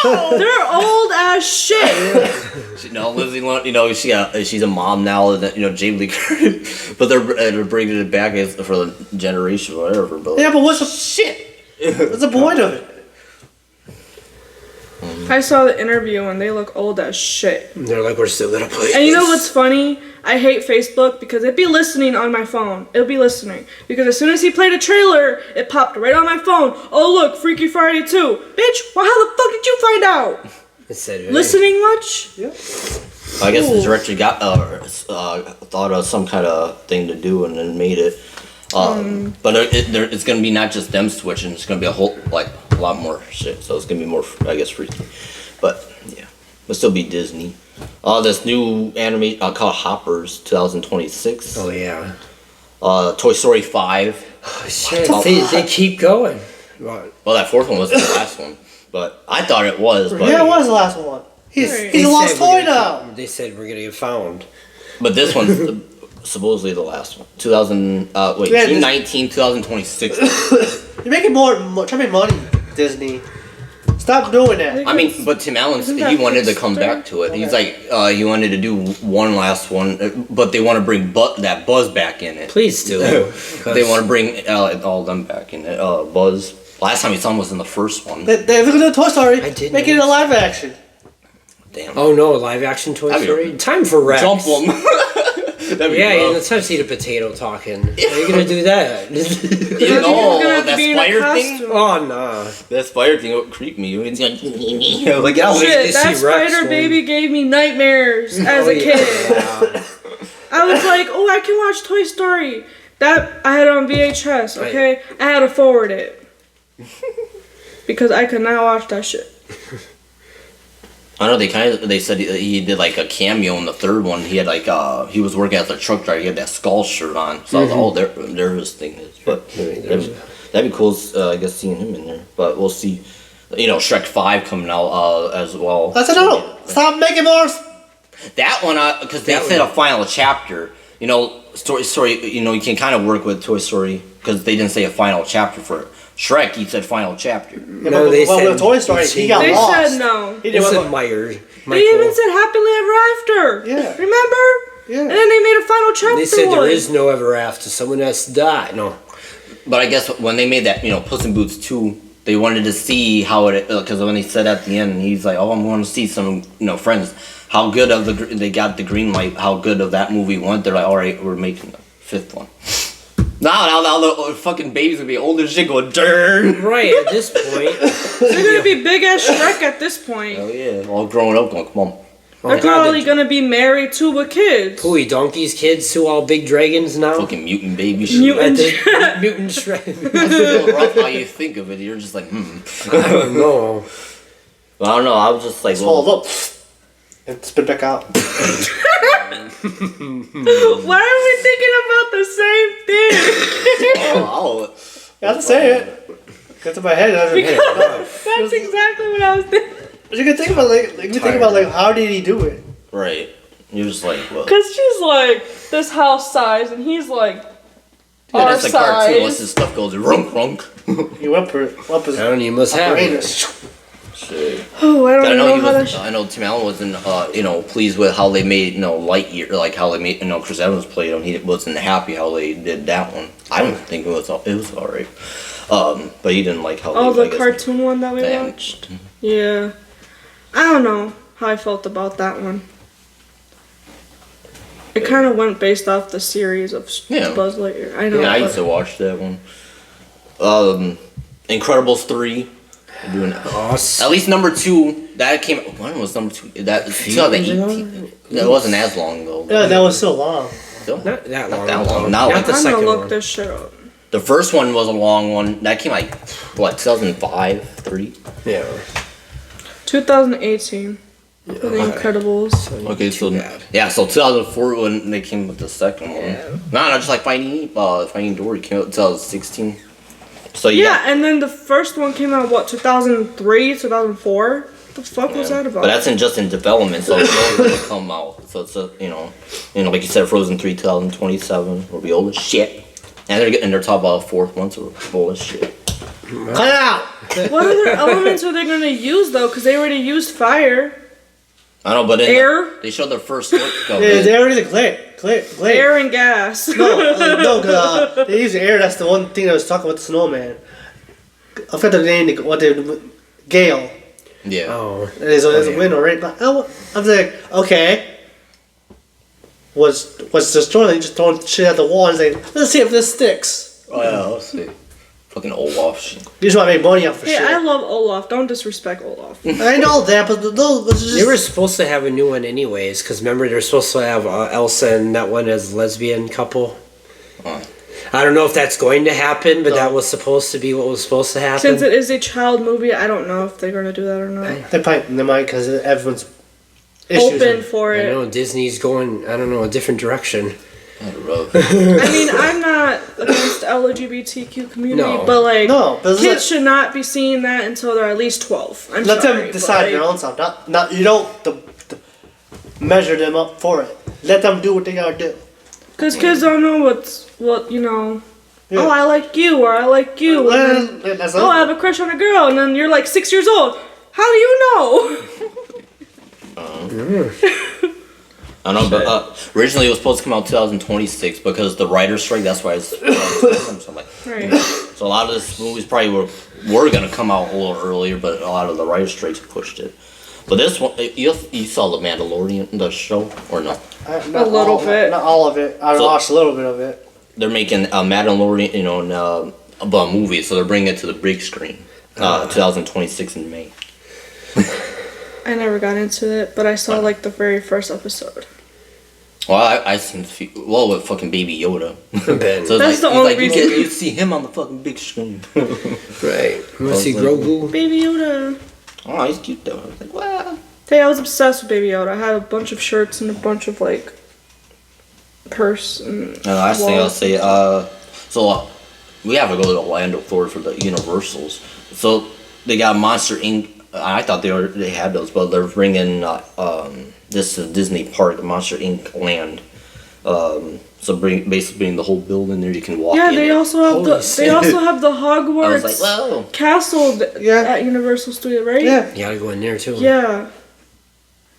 [SPEAKER 4] They're old as shit.
[SPEAKER 1] Lizzie, she's a mom now. That Jamie Lee Curtis, but they're bringing it back for the generation or whatever. But
[SPEAKER 2] Yeah, but what's the shit? What's the point of it?
[SPEAKER 4] I saw the interview and they look old as shit.
[SPEAKER 3] They're like, we're still gonna play.
[SPEAKER 4] And you know what's funny? I hate Facebook because it'd be listening on my phone. It'll be listening. Because as soon as he played a trailer, it popped right on my phone. Oh look, Freaky Friday 2. Bitch, well how the fuck did you find out?
[SPEAKER 3] It said, hey.
[SPEAKER 4] Listening much?
[SPEAKER 1] I guess the director got thought of some kind of thing to do and then made it. But it's gonna be not just them switching. It's gonna be a lot more shit. So it's gonna be more, I guess, freaky. But yeah, it'll still be Disney. This new anime called Hoppers 2026.
[SPEAKER 3] Oh, yeah.
[SPEAKER 1] Toy Story 5.
[SPEAKER 3] Oh, shit. They keep going. What?
[SPEAKER 1] Well, that fourth one was the last one, but I thought it was. But
[SPEAKER 2] Yeah, it was the last one. He's
[SPEAKER 4] They
[SPEAKER 2] a lost
[SPEAKER 3] said we're
[SPEAKER 2] toy
[SPEAKER 3] gonna-
[SPEAKER 2] now.
[SPEAKER 3] They said we're gonna get found.
[SPEAKER 1] But this one's supposedly the last one.
[SPEAKER 2] Yeah,
[SPEAKER 1] June
[SPEAKER 2] this-
[SPEAKER 1] 19, 2026.
[SPEAKER 2] You're making more trying to make money, Disney. Stop doing that.
[SPEAKER 1] I mean, but Tim Allen,
[SPEAKER 4] Isn't
[SPEAKER 1] he
[SPEAKER 4] that
[SPEAKER 1] wanted to
[SPEAKER 4] Kickstarter?
[SPEAKER 1] come back to it. He's like, he wanted to do one last one, but they want to bring that Buzz back in it.
[SPEAKER 3] Please do.
[SPEAKER 1] They want to bring all of them back in it. Buzz. Last time we saw him was in the first one.
[SPEAKER 2] They're going to do Toy Story.
[SPEAKER 3] I did
[SPEAKER 2] Make it a
[SPEAKER 3] notice
[SPEAKER 2] live action.
[SPEAKER 1] Damn.
[SPEAKER 3] Oh no, live action Toy
[SPEAKER 1] That'd be-
[SPEAKER 3] Story? Time for Rex.
[SPEAKER 1] Jump them. That'd be
[SPEAKER 3] Yeah,
[SPEAKER 1] rough.
[SPEAKER 3] let's have to see the potato talking. How are you gonna do that?
[SPEAKER 1] Oh,
[SPEAKER 4] have to
[SPEAKER 1] that
[SPEAKER 4] be in a
[SPEAKER 1] spider thing?
[SPEAKER 4] costume.
[SPEAKER 3] Oh no.
[SPEAKER 1] That spider thing would creep me. It's like, like,
[SPEAKER 3] Oh,
[SPEAKER 4] Shit,
[SPEAKER 3] they
[SPEAKER 4] that
[SPEAKER 3] see Rex
[SPEAKER 4] spider
[SPEAKER 3] when-
[SPEAKER 4] baby gave me nightmares as a kid.
[SPEAKER 3] Yeah.
[SPEAKER 4] I was like, oh, I can watch Toy Story. That I had it on VHS, okay? I had to forward it. Because I could not watch that shit.
[SPEAKER 1] I know they said he did like a cameo in the third one. He had like he was working as a truck driver. He had that skull shirt on. So I was like, oh, there his thing is. But that'd be cool. I guess seeing him in there. But we'll see. Shrek 5 coming out as well.
[SPEAKER 2] That's a no. Stop making more.
[SPEAKER 1] That one, because they said a final chapter. Story. You can kind of work with Toy Story because they didn't say a final chapter for it. Shrek, he said final chapter.
[SPEAKER 3] No, they
[SPEAKER 2] well,
[SPEAKER 3] said
[SPEAKER 2] with Toy Story, he got
[SPEAKER 4] They
[SPEAKER 2] lost.
[SPEAKER 4] said no.
[SPEAKER 2] He
[SPEAKER 3] They
[SPEAKER 2] did
[SPEAKER 3] said Myers.
[SPEAKER 4] They even said happily ever after.
[SPEAKER 2] Yeah.
[SPEAKER 4] Remember?
[SPEAKER 2] Yeah.
[SPEAKER 4] And then they made a final chapter.
[SPEAKER 3] They said there
[SPEAKER 4] one.
[SPEAKER 3] is no ever after. Someone has to die. No.
[SPEAKER 1] But I guess when they made that, Puss in Boots 2, they wanted to see how it, because when they said at the end, he's like, oh, I'm going to see some, friends, how good of they got the green light, how good of that movie went. They're like, all right, we're making the fifth one. Now the fucking babies gonna be old as shit going, darn.
[SPEAKER 3] Right, at this point.
[SPEAKER 4] They're gonna be big ass Shrek at this point.
[SPEAKER 1] Oh yeah, all grown up going, come on.
[SPEAKER 4] They're probably gonna be married too with kids.
[SPEAKER 3] Pooey Donkey's kids who all big dragons now.
[SPEAKER 1] Fucking mutant baby shit.
[SPEAKER 4] Mutant.
[SPEAKER 3] Mutant Shrek.
[SPEAKER 1] It's so rough how you think of it. You're just like,
[SPEAKER 3] I don't know.
[SPEAKER 1] Well, I don't know. I was just like,
[SPEAKER 2] Hold up. And spit back out.
[SPEAKER 4] Why are we thinking about the same thing?
[SPEAKER 1] Oh,
[SPEAKER 2] You have to say it. Get to my head. That's
[SPEAKER 4] Exactly what I was thinking.
[SPEAKER 2] You can think about how did he do it?
[SPEAKER 1] right. You're just like, well.
[SPEAKER 4] Cause she's like this house size, and he's like
[SPEAKER 1] Yeah,
[SPEAKER 4] our
[SPEAKER 1] that's a cartoon. Once
[SPEAKER 4] size.
[SPEAKER 1] this stuff goes runk runk.
[SPEAKER 2] He went for
[SPEAKER 3] I don't even must have it.
[SPEAKER 1] Shit.
[SPEAKER 4] Oh, I don't
[SPEAKER 1] I
[SPEAKER 4] know
[SPEAKER 1] know he
[SPEAKER 4] how
[SPEAKER 1] was. I know Tim Allen wasn't, pleased with how they made, Lightyear, like how they made, Chris Evans played him. He wasn't happy how they did that one. I don't think it was alright. But he didn't like how.
[SPEAKER 4] Oh,
[SPEAKER 1] they,
[SPEAKER 4] the cartoon one that we
[SPEAKER 1] Yeah.
[SPEAKER 4] watched. Yeah, I don't know how I felt about that one. It kind of went based off the series of
[SPEAKER 1] Yeah.
[SPEAKER 4] Buzz Lightyear. I know.
[SPEAKER 1] Yeah, I
[SPEAKER 4] but-
[SPEAKER 1] used to watch that one. Incredibles 3. Doing
[SPEAKER 3] Awesome.
[SPEAKER 1] at least number 2. That came. When was number 2? That 2018. That wasn't as long ago.
[SPEAKER 2] Yeah, that was so long.
[SPEAKER 1] Still?
[SPEAKER 3] Not that long.
[SPEAKER 1] that
[SPEAKER 3] ago.
[SPEAKER 1] long. Not like
[SPEAKER 3] the
[SPEAKER 4] I'm gonna
[SPEAKER 3] second
[SPEAKER 4] look
[SPEAKER 3] one.
[SPEAKER 4] this shit up.
[SPEAKER 1] The first one was a long one. That came like what 2005, 3.
[SPEAKER 3] Yeah.
[SPEAKER 4] 2018. For The Incredibles.
[SPEAKER 1] Okay, so
[SPEAKER 3] bad.
[SPEAKER 1] yeah, so 2004 when they came with the second one.
[SPEAKER 3] Yeah.
[SPEAKER 1] No, just like Finding Dory came out in 2016. So
[SPEAKER 4] Yeah, and then the first one came out, what, 2003, 2004? What the fuck was that about?
[SPEAKER 1] But that's just in development, so it's not gonna come out. So it's like you said, Frozen 3 2027 will be old as shit. And they're talking about a fourth one, so old as shit.
[SPEAKER 2] Cut it out.
[SPEAKER 4] What other elements are they gonna use, though? Because they already used fire.
[SPEAKER 1] I know, but in
[SPEAKER 4] Air?
[SPEAKER 1] they showed their first look of
[SPEAKER 2] Yeah,
[SPEAKER 1] it.
[SPEAKER 2] they already glare.
[SPEAKER 4] Air and gas.
[SPEAKER 2] No, they use air. That's the one thing I was talking about the snowman. I forgot the name. Gale.
[SPEAKER 1] Yeah.
[SPEAKER 3] Oh.
[SPEAKER 2] There's a window, right? But I was like, okay. Was the story just throwing shit at the wall and saying, let's see if this sticks.
[SPEAKER 1] Oh yeah, let's see. Fucking Olaf shit.
[SPEAKER 2] You just want to make money off of
[SPEAKER 4] Hey,
[SPEAKER 2] shit.
[SPEAKER 4] I love Olaf. Don't disrespect Olaf.
[SPEAKER 2] I know that, but those just
[SPEAKER 3] They were supposed to have a new one anyways, because remember they're supposed to have Elsa and that one as lesbian couple.
[SPEAKER 1] Oh.
[SPEAKER 3] I don't know if that's going to happen, but
[SPEAKER 2] No.
[SPEAKER 3] that was supposed to be what was supposed to happen.
[SPEAKER 4] Since it is a child movie, I don't know if they're gonna do that or not.
[SPEAKER 2] they might because everyone's issues.
[SPEAKER 4] Open for
[SPEAKER 3] I
[SPEAKER 4] it.
[SPEAKER 3] know Disney's going, I don't know, a different direction.
[SPEAKER 1] I don't know.
[SPEAKER 4] I mean, I'm not against the LGBTQ community,
[SPEAKER 3] No.
[SPEAKER 4] but like,
[SPEAKER 2] No, but it's
[SPEAKER 4] kids should not be seeing that until they're at least 12. I'm
[SPEAKER 2] Let
[SPEAKER 4] sorry,
[SPEAKER 2] them
[SPEAKER 4] but,
[SPEAKER 2] decide
[SPEAKER 4] like,
[SPEAKER 2] their own stuff. Not you don't measure them up for it. Let them do what they gotta do.
[SPEAKER 4] Cause kids don't know what
[SPEAKER 2] Yeah.
[SPEAKER 4] Oh, I like you, or I like you. And then,
[SPEAKER 2] That's
[SPEAKER 4] oh, I have a crush on a girl, and then you're like 6 years old. How do you know?
[SPEAKER 1] I don't know, but originally it was supposed to come out 2026 because the writer's strike. That's why it's. So, I'm like,
[SPEAKER 4] Right.
[SPEAKER 1] so a lot of this movies probably were gonna come out a little earlier, but a lot of the writer's strikes pushed it. But this one, you saw the Mandalorian, the show, or no?
[SPEAKER 4] A little bit.
[SPEAKER 2] Not all of it. I
[SPEAKER 1] So-
[SPEAKER 2] watched a little bit of it.
[SPEAKER 1] They're making a Mandalorian, a movie, so they're bringing it to the big screen. 2026 in May.
[SPEAKER 4] I never got into it, but I saw like the very first episode.
[SPEAKER 1] Well, I seen with fucking Baby Yoda.
[SPEAKER 3] Ben.
[SPEAKER 1] So it's
[SPEAKER 4] That's the
[SPEAKER 1] he's
[SPEAKER 4] only
[SPEAKER 1] you
[SPEAKER 4] reason.
[SPEAKER 1] you see him on the fucking big screen.
[SPEAKER 3] Right. You want to see
[SPEAKER 1] I was like-
[SPEAKER 3] Grogu?
[SPEAKER 4] Baby Yoda.
[SPEAKER 1] Oh, he's cute though. I was like, wow.
[SPEAKER 4] Hey, I was obsessed with Baby Yoda. I had a bunch of shirts and a bunch of like purse and.
[SPEAKER 1] And the last thing I'll
[SPEAKER 4] wallets.
[SPEAKER 1] say, we have to go to Orlando, Florida for the Universals. So they got Monster Inc. I thought they had those, but they're bringing this to Disney Park, the Monster Inc. land. So basically bring the whole building there. You can walk
[SPEAKER 4] Yeah,
[SPEAKER 1] in.
[SPEAKER 4] they
[SPEAKER 1] it.
[SPEAKER 4] also have
[SPEAKER 3] Holy
[SPEAKER 4] they also have the
[SPEAKER 1] I was
[SPEAKER 4] Hogwarts
[SPEAKER 1] like, whoa.
[SPEAKER 4] castle
[SPEAKER 2] Yeah.
[SPEAKER 4] at Universal Studios, right?
[SPEAKER 2] Yeah.
[SPEAKER 3] You gotta go in there too.
[SPEAKER 4] Yeah.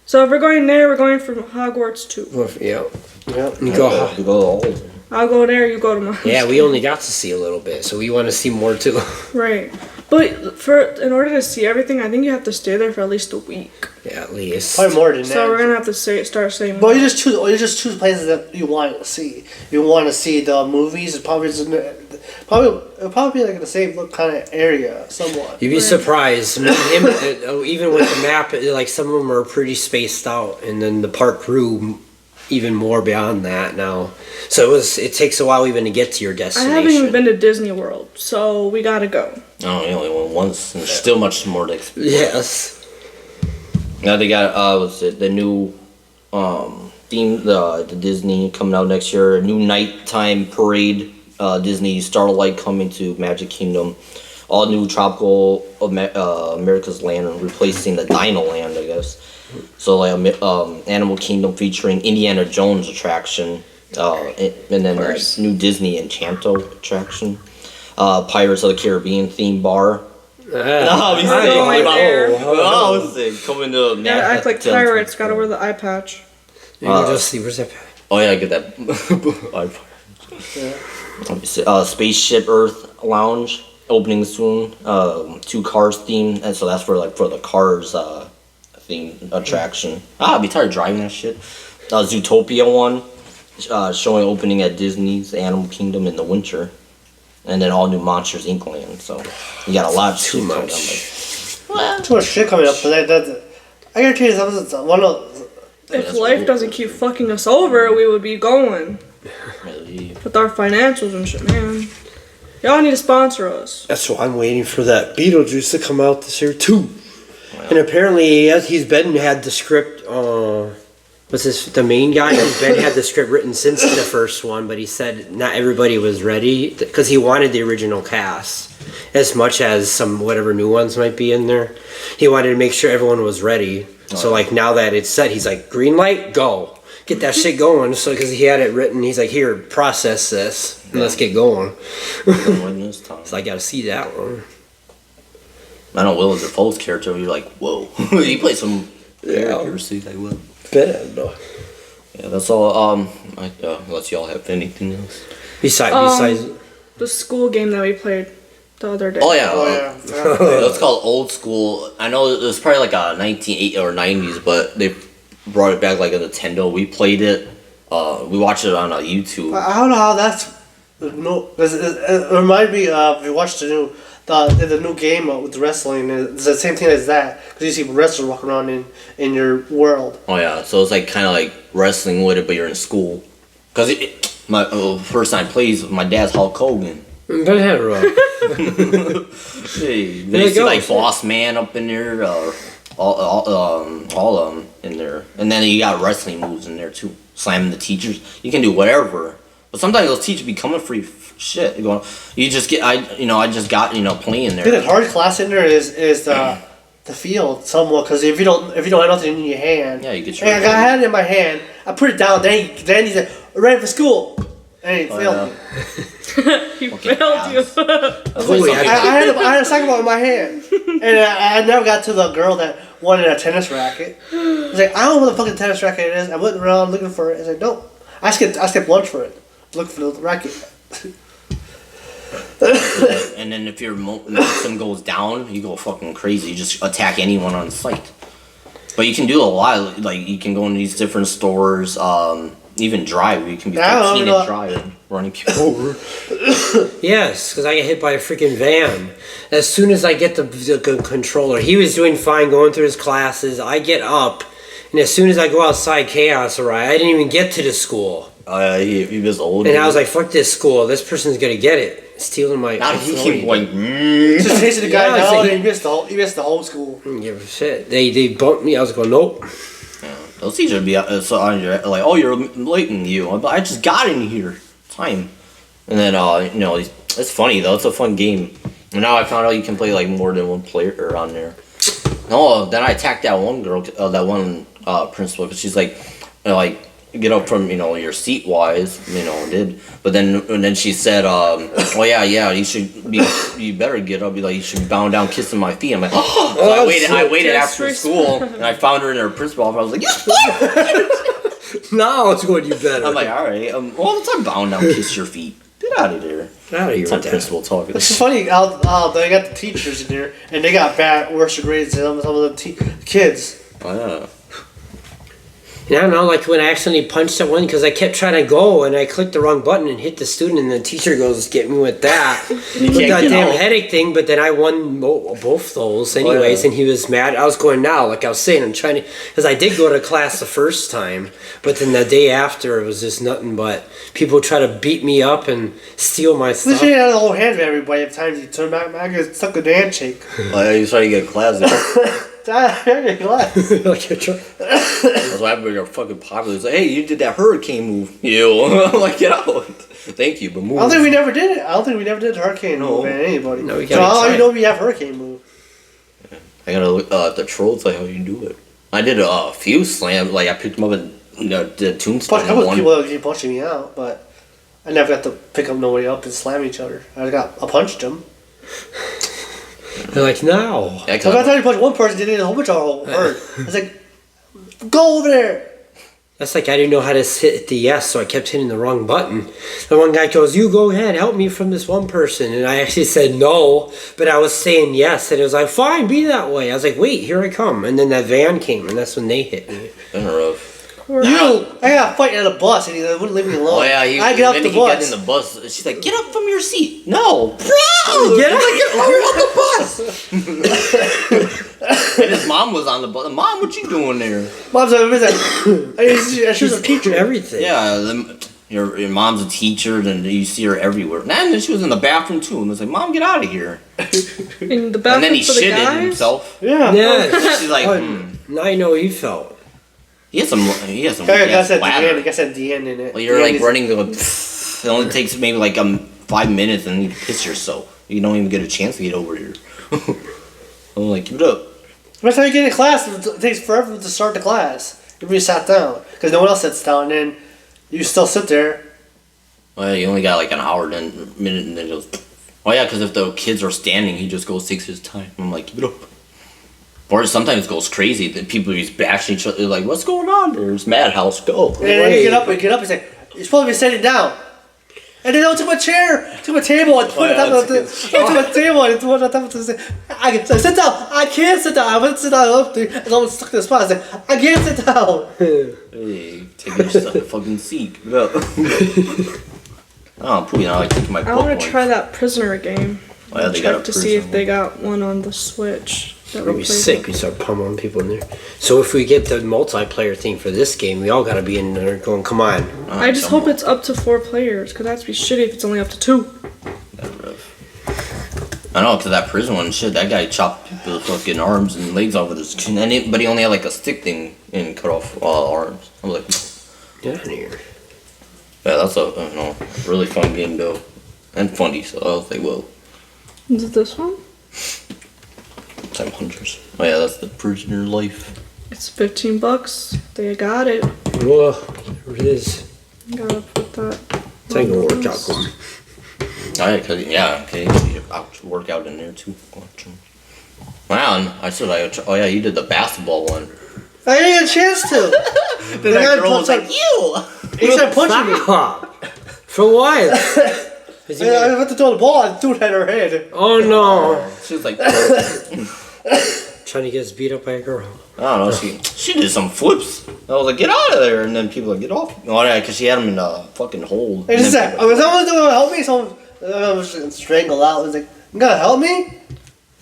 [SPEAKER 4] So if we're going there, we're going from Hogwarts too.
[SPEAKER 3] Well, yeah.
[SPEAKER 2] Yeah.
[SPEAKER 3] You go.
[SPEAKER 1] You go to all of them.
[SPEAKER 4] I'll go there, you go to mine.
[SPEAKER 3] Yeah, we only got to see a little bit, so we want to see more too.
[SPEAKER 4] Right. But in order to see everything, I think you have to stay there for at least a week.
[SPEAKER 3] Yeah, at least.
[SPEAKER 2] Probably more than
[SPEAKER 4] So we're
[SPEAKER 2] that.
[SPEAKER 4] gonna have to start saying.
[SPEAKER 2] But you just choose places that you want to see. You want to see the movies. It'll probably be like in the same kind of area, somewhat.
[SPEAKER 3] You'd be surprised. I mean, even with the map, like some of them are pretty spaced out, and then the park grew even more beyond that now. So it takes a while even to get to your
[SPEAKER 4] I
[SPEAKER 3] destination.
[SPEAKER 4] haven't even been to Disney World, so we gotta go.
[SPEAKER 1] Oh, you only went once, and there's still much more to experience.
[SPEAKER 3] Yes.
[SPEAKER 1] Now they got the new theme, the Disney coming out next year. A new nighttime parade. Disney Starlight coming to Magic Kingdom. All new Tropical America's Land, replacing the Dino Land, I guess. So like Animal Kingdom featuring Indiana Jones attraction, and then new Disney Enchanto attraction. Pirates of the Caribbean theme bar. Coming to
[SPEAKER 4] Yeah, act like pirates. Gotta wear the eye patch.
[SPEAKER 3] You can just see where's that.
[SPEAKER 1] Oh yeah, I get that. Let me see. Spaceship Earth Lounge opening soon. 2 Cars theme, and so that's for the Cars theme attraction. I'll be tired of driving that shit. Zootopia one, showing opening at Disney's Animal Kingdom in the winter, and then all new Monsters Inc. land. So you got a lot of shit coming up.
[SPEAKER 2] Too much shit coming up, but I guarantee you, one of.
[SPEAKER 4] If life doesn't keep fucking us over, we would be going.
[SPEAKER 1] Really?
[SPEAKER 4] With our financials and shit, man. Y'all need to sponsor us.
[SPEAKER 3] That's why I'm waiting for that Beetlejuice to come out this year too. Wow. And apparently, he's been had the script. What's this? The main guy? He's been had the script written since the first one, but he said not everybody was ready because he wanted the original cast as much as some whatever new ones might be in there. He wanted to make sure everyone was ready. So like now that it's set, he's like green light, go. Get that shit going. So because he had it written, he's like, here, process this, and let's get going. So I got to see that one.
[SPEAKER 1] I know Willem Dafoe's character. You're like, whoa, he plays some characters. Like, what? Yeah, that's all. Unless y'all have anything else.
[SPEAKER 3] Besides
[SPEAKER 4] the school game that we played the other day.
[SPEAKER 1] Oh yeah, it's called Old School. I know it was probably like a 1980s or 90s, but they brought it back like a Nintendo. We played it. We watched it on YouTube.
[SPEAKER 2] I don't know how that's no. It reminded me of you watched the new game with wrestling. It's the same thing as that because you see wrestlers walking around in your world.
[SPEAKER 1] Oh yeah, so it's like kind of like wrestling with it, but you're in school. Cause my first time I played, my dad's Hulk Hogan. Hey, they see like Boss Man up in there, all of them in there, and then you got wrestling moves in there too. Slamming the teachers, you can do whatever. But sometimes those teachers be coming for you shit. You just get I just got playing there.
[SPEAKER 2] The hard class in there is the field somewhat because if you don't have nothing in your hand,
[SPEAKER 1] yeah, you get your.
[SPEAKER 2] Hey, I had it in my hand. I put it down. Then he said, "Ready for school." And he failed me.
[SPEAKER 4] He failed you.
[SPEAKER 2] I had a soccer ball in my hand, and I never got to the girl that wanted a tennis racket. I was like, I don't know what the fucking tennis racket it is. I went around looking for it. I said, nope. I skipped lunch for it, looking for the racket.
[SPEAKER 1] And then if your momentum goes down, you go fucking crazy. You just attack anyone on site. But you can do a lot. Like you can go into these different stores. Even drive. You can be 15 and drive, running people over.
[SPEAKER 3] Yes, because I get hit by a freaking van. As soon as I get the controller, he was doing fine going through his classes. I get up, and as soon as I go outside, chaos arrived. I didn't even get to the school.
[SPEAKER 1] He was old.
[SPEAKER 3] And I was like, fuck this school. This person's going to get it. Stealing my...
[SPEAKER 1] Now he keep going...
[SPEAKER 2] Just chasing the guy down, and he missed the whole school.
[SPEAKER 3] Give a shit. They bumped me. I was going, nope.
[SPEAKER 1] Those teachers would be on your like, oh, you're late in you. I just got in here. Time. And then, it's funny, though. It's a fun game. And now I found out you can play, like, more than one player on there. No, then I attacked that one girl, that one principal, because she's like, get up from, your seat-wise, did. But then she said, oh, yeah, you better get up. You should be bowing down, kissing my feet. I'm like, oh. So I waited after school, and I found her in her principal office. I was like, yes,
[SPEAKER 3] no, it's going to do better.
[SPEAKER 1] I'm like, all right. Well, let's not bowing down, kiss your feet. Get out of there.
[SPEAKER 3] Get out of here.
[SPEAKER 1] That's principal talking.
[SPEAKER 2] It's funny how they got the teachers in there, and they got worse grades than some of the kids.
[SPEAKER 1] Oh, yeah.
[SPEAKER 3] And I don't know, like when I accidentally punched that one because I kept trying to go and I clicked the wrong button and hit the student and the teacher goes, get me with that. With that damn headache thing, but then I won both those anyways and he was mad. I was going now, like I was saying, I'm trying to, because I did go to class the first time, but then the day after it was just nothing but people try to beat me up and steal my stuff.
[SPEAKER 2] You had a whole hand of everybody every time you turn back, it's stuck with the handshake.
[SPEAKER 1] He's trying to get class.
[SPEAKER 2] I'm glad.
[SPEAKER 3] Like a truck.
[SPEAKER 1] That's why we're fucking popular. It's like, hey, you did that hurricane move. You. I'm like, get out. Thank you, but move.
[SPEAKER 2] I don't think we never did it. I don't think we never did hurricane move, man. Anybody.
[SPEAKER 3] No, we
[SPEAKER 2] So
[SPEAKER 3] gotta
[SPEAKER 2] how do
[SPEAKER 3] try
[SPEAKER 2] you know we have hurricane move?
[SPEAKER 1] I gotta look at the trolls, like how you do it. I did a few slams, like I picked them up and did tombstone.
[SPEAKER 2] Punch a couple of
[SPEAKER 1] one.
[SPEAKER 2] people that keep punching me out, but I never got to pick up nobody up and slam each other. I punched them.
[SPEAKER 3] They're like, no.
[SPEAKER 1] Yeah, I
[SPEAKER 2] So by the
[SPEAKER 1] kinda-
[SPEAKER 2] time you punch one person, they did a whole bunch of hurt. I was like, go over there.
[SPEAKER 3] That's like I didn't know how to hit the yes, so I kept hitting the wrong button. The one guy goes, you go ahead, help me from this one person. And I actually said no, but I was saying yes. And it was like, fine, be that way. I was like, wait, here I come. And then that van came, and that's when they hit me.
[SPEAKER 1] Been rough.
[SPEAKER 2] I got fighting at a bus and he wouldn't leave me alone.
[SPEAKER 1] Oh yeah,
[SPEAKER 2] I get off the
[SPEAKER 1] He got
[SPEAKER 2] bus.
[SPEAKER 1] in the bus. She's like, "Get up from your seat." No, bro,
[SPEAKER 3] Get up.
[SPEAKER 1] you're on the bus. And his mom was on the bus. Mom, what you doing there?
[SPEAKER 2] Mom's a visit. She was a teacher.
[SPEAKER 3] Everything.
[SPEAKER 1] Yeah, your mom's a teacher, and you see her everywhere. And then she was in the bathroom too, and it's like, "Mom, get out of here."
[SPEAKER 4] In the
[SPEAKER 1] And
[SPEAKER 4] bathroom
[SPEAKER 1] then he
[SPEAKER 4] for the
[SPEAKER 1] shitted
[SPEAKER 4] guys?
[SPEAKER 1] himself.
[SPEAKER 2] Yeah.
[SPEAKER 3] Yeah.
[SPEAKER 1] She's like,
[SPEAKER 3] Now I know how you felt.
[SPEAKER 1] He has some.
[SPEAKER 2] I
[SPEAKER 1] gas
[SPEAKER 2] guess at the
[SPEAKER 1] bladder.
[SPEAKER 2] end. I guess at the end in it.
[SPEAKER 1] Well, you're like running. It only takes maybe like 5 minutes, and you piss yourself. You don't even get a chance to get over here. I'm like, give it up.
[SPEAKER 2] By the time you get in class, it takes forever to start the class. Everybody sat down because no one else sits down, and then you still sit there.
[SPEAKER 1] Well, you only got like an hour, then a minute, and then just. Oh yeah, because if the kids are standing, he just goes takes his time. I'm like, give it up. Or sometimes it goes crazy. The people just bashing each other. Like, what's going on? There's Madhouse. Go.
[SPEAKER 2] And then you get up. It's like you're supposed to be sitting down. And then I took my chair, took my table, and put it on top of the table, and put it on top of the. I can sit down. I can't sit down. I went to sit down. I was stuck in the spot. I was like, I can't sit down.
[SPEAKER 1] Hey, take your fucking seat. Give it up. Oh, please, I like taking my
[SPEAKER 4] I
[SPEAKER 1] book
[SPEAKER 4] want
[SPEAKER 1] one.
[SPEAKER 4] to try that prisoner game.
[SPEAKER 1] Oh, yeah, they got a
[SPEAKER 4] Check to see if
[SPEAKER 1] prison
[SPEAKER 4] they got one on the Switch. That
[SPEAKER 3] It'd be
[SPEAKER 4] would play
[SPEAKER 3] sick. We start pummeling people in there. So if we get the multiplayer thing for this game, we all gotta be in there going, come on.
[SPEAKER 4] I just hope it's up to 4 players, because that'd be shitty if it's only up to 2.
[SPEAKER 1] I know, because that prison one, shit, that guy chopped people's fucking arms and legs off with his chin, but he only had like a stick thing and cut off arms. I'm like,
[SPEAKER 3] Get out of here.
[SPEAKER 1] yeah, that's a really fun game though, and funny. So I was like, well,
[SPEAKER 4] Is it this one?
[SPEAKER 1] Time Hunters. Oh yeah, that's the prisoner life.
[SPEAKER 4] It's $15. They got it.
[SPEAKER 3] Well, there it is.
[SPEAKER 4] Gotta put that.
[SPEAKER 3] It's ain't gonna work out good.
[SPEAKER 1] Oh yeah, cause okay, you work out in there too. Wow, and I said oh yeah, you did the basketball one.
[SPEAKER 2] I didn't get a chance to.
[SPEAKER 1] Then that girl was like, you.
[SPEAKER 2] He started punching me.
[SPEAKER 3] Stop. For what? Is he
[SPEAKER 2] I
[SPEAKER 3] gonna-
[SPEAKER 2] went to throw the ball and threw it at her head.
[SPEAKER 3] Oh no.
[SPEAKER 1] She was like,
[SPEAKER 3] Trying to get us beat up by a girl.
[SPEAKER 1] I don't know, she did some flips. I was like, get out of there, and then people were like, get off. Oh yeah, because she had him in a fucking hold.
[SPEAKER 2] And
[SPEAKER 1] And
[SPEAKER 2] just
[SPEAKER 1] then
[SPEAKER 2] that.
[SPEAKER 1] people-
[SPEAKER 2] Was someone going to help me? Someone was strangled out. I was like, you gonna help me?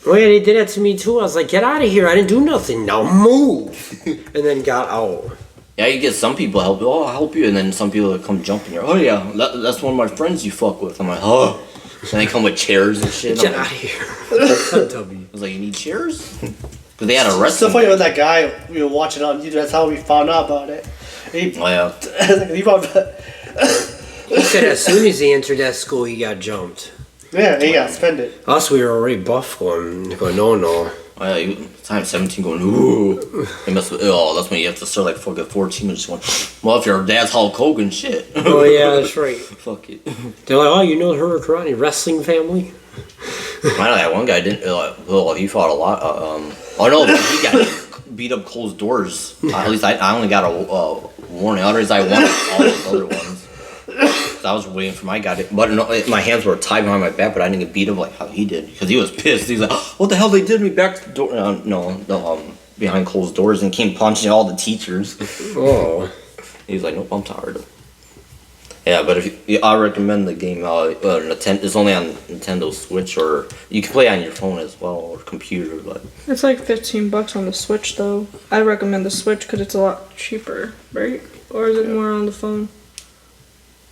[SPEAKER 3] Oh yeah, they did that to me too. I was like, get out of here. I didn't do nothing. Now move. And then got out.
[SPEAKER 1] Yeah, you get some people help you. Oh, I'll help you, and then some people that come jumping here. Oh yeah, that's one of my friends you fuck with. I'm like, huh? And they come with chairs and shit.
[SPEAKER 3] Get
[SPEAKER 1] I'm
[SPEAKER 3] out
[SPEAKER 1] like,
[SPEAKER 3] of here.
[SPEAKER 1] I was like, you need chairs? Because they had a
[SPEAKER 2] It's so
[SPEAKER 1] wrestling.
[SPEAKER 2] funny about that guy we were watching on YouTube. That's how we found out about it. He,
[SPEAKER 1] Oh yeah.
[SPEAKER 2] he found,
[SPEAKER 3] He said as soon as he entered that school, he got jumped.
[SPEAKER 2] yeah, he got suspended.
[SPEAKER 3] Us, we were already buff going, no.
[SPEAKER 1] Oh yeah, time 17 going, ooh. They must that's when you have to start like fucking 14 and just going, well, if your dad's Hulk Hogan, shit.
[SPEAKER 3] Oh yeah, that's right.
[SPEAKER 1] Fuck it.
[SPEAKER 3] They're like, oh, you know her karate wrestling family?
[SPEAKER 1] I know that one guy didn't, he fought a lot. Oh no, but he got beat up closed doors. At least I only got a warning. Others I won all those other ones. So I was waiting for my guy to, but no, my hands were tied behind my back, but I didn't get beat up like how he did because he was pissed. He's like, "What the hell? They did me back to the door." Behind closed doors and came punching all the teachers.
[SPEAKER 3] Oh.
[SPEAKER 1] He was like, "Nope, I'm tired." Yeah, but I recommend the game. It's only on Nintendo Switch, or you can play on your phone as well or computer. But
[SPEAKER 4] It's like $15 on the Switch, though. I recommend the Switch because it's a lot cheaper, right? Or is it more on the phone?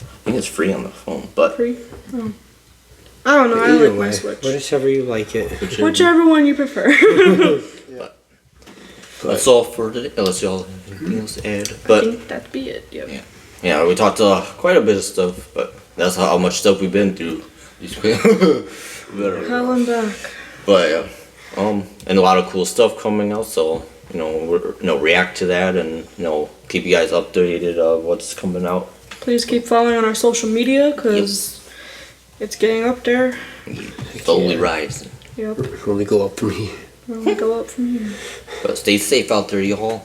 [SPEAKER 1] I think it's free on the phone. But
[SPEAKER 4] Free? Oh. I don't know. I
[SPEAKER 3] Either
[SPEAKER 4] like my
[SPEAKER 3] way,
[SPEAKER 4] Switch.
[SPEAKER 3] whatever you like it.
[SPEAKER 4] Whichever one you prefer.
[SPEAKER 1] That's all for today. Unless y'all have anything else to add.
[SPEAKER 4] I
[SPEAKER 1] But
[SPEAKER 4] think that'd be it. Yep.
[SPEAKER 1] Yeah. yeah, we talked quite a bit of stuff, but that's how much stuff we've been through.
[SPEAKER 4] Hell and back.
[SPEAKER 1] But yeah, and a lot of cool stuff coming out. So react to that and keep you guys updated of what's coming out.
[SPEAKER 4] Please keep following on our social media because it's getting up there.
[SPEAKER 1] Slowly rising.
[SPEAKER 4] Yep.
[SPEAKER 3] Only go up from here.
[SPEAKER 4] We'll go up from here.
[SPEAKER 1] But stay safe out there, y'all.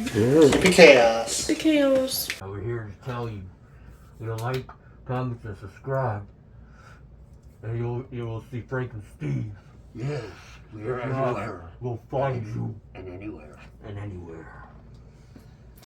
[SPEAKER 2] Keep it chaos.
[SPEAKER 4] The chaos.
[SPEAKER 5] We're here to tell you, like, comment, and subscribe, and you will see Frank and Steve.
[SPEAKER 6] Yes, we are
[SPEAKER 5] If not,
[SPEAKER 6] everywhere
[SPEAKER 5] we'll find you
[SPEAKER 6] and anywhere.
[SPEAKER 5] and anywhere.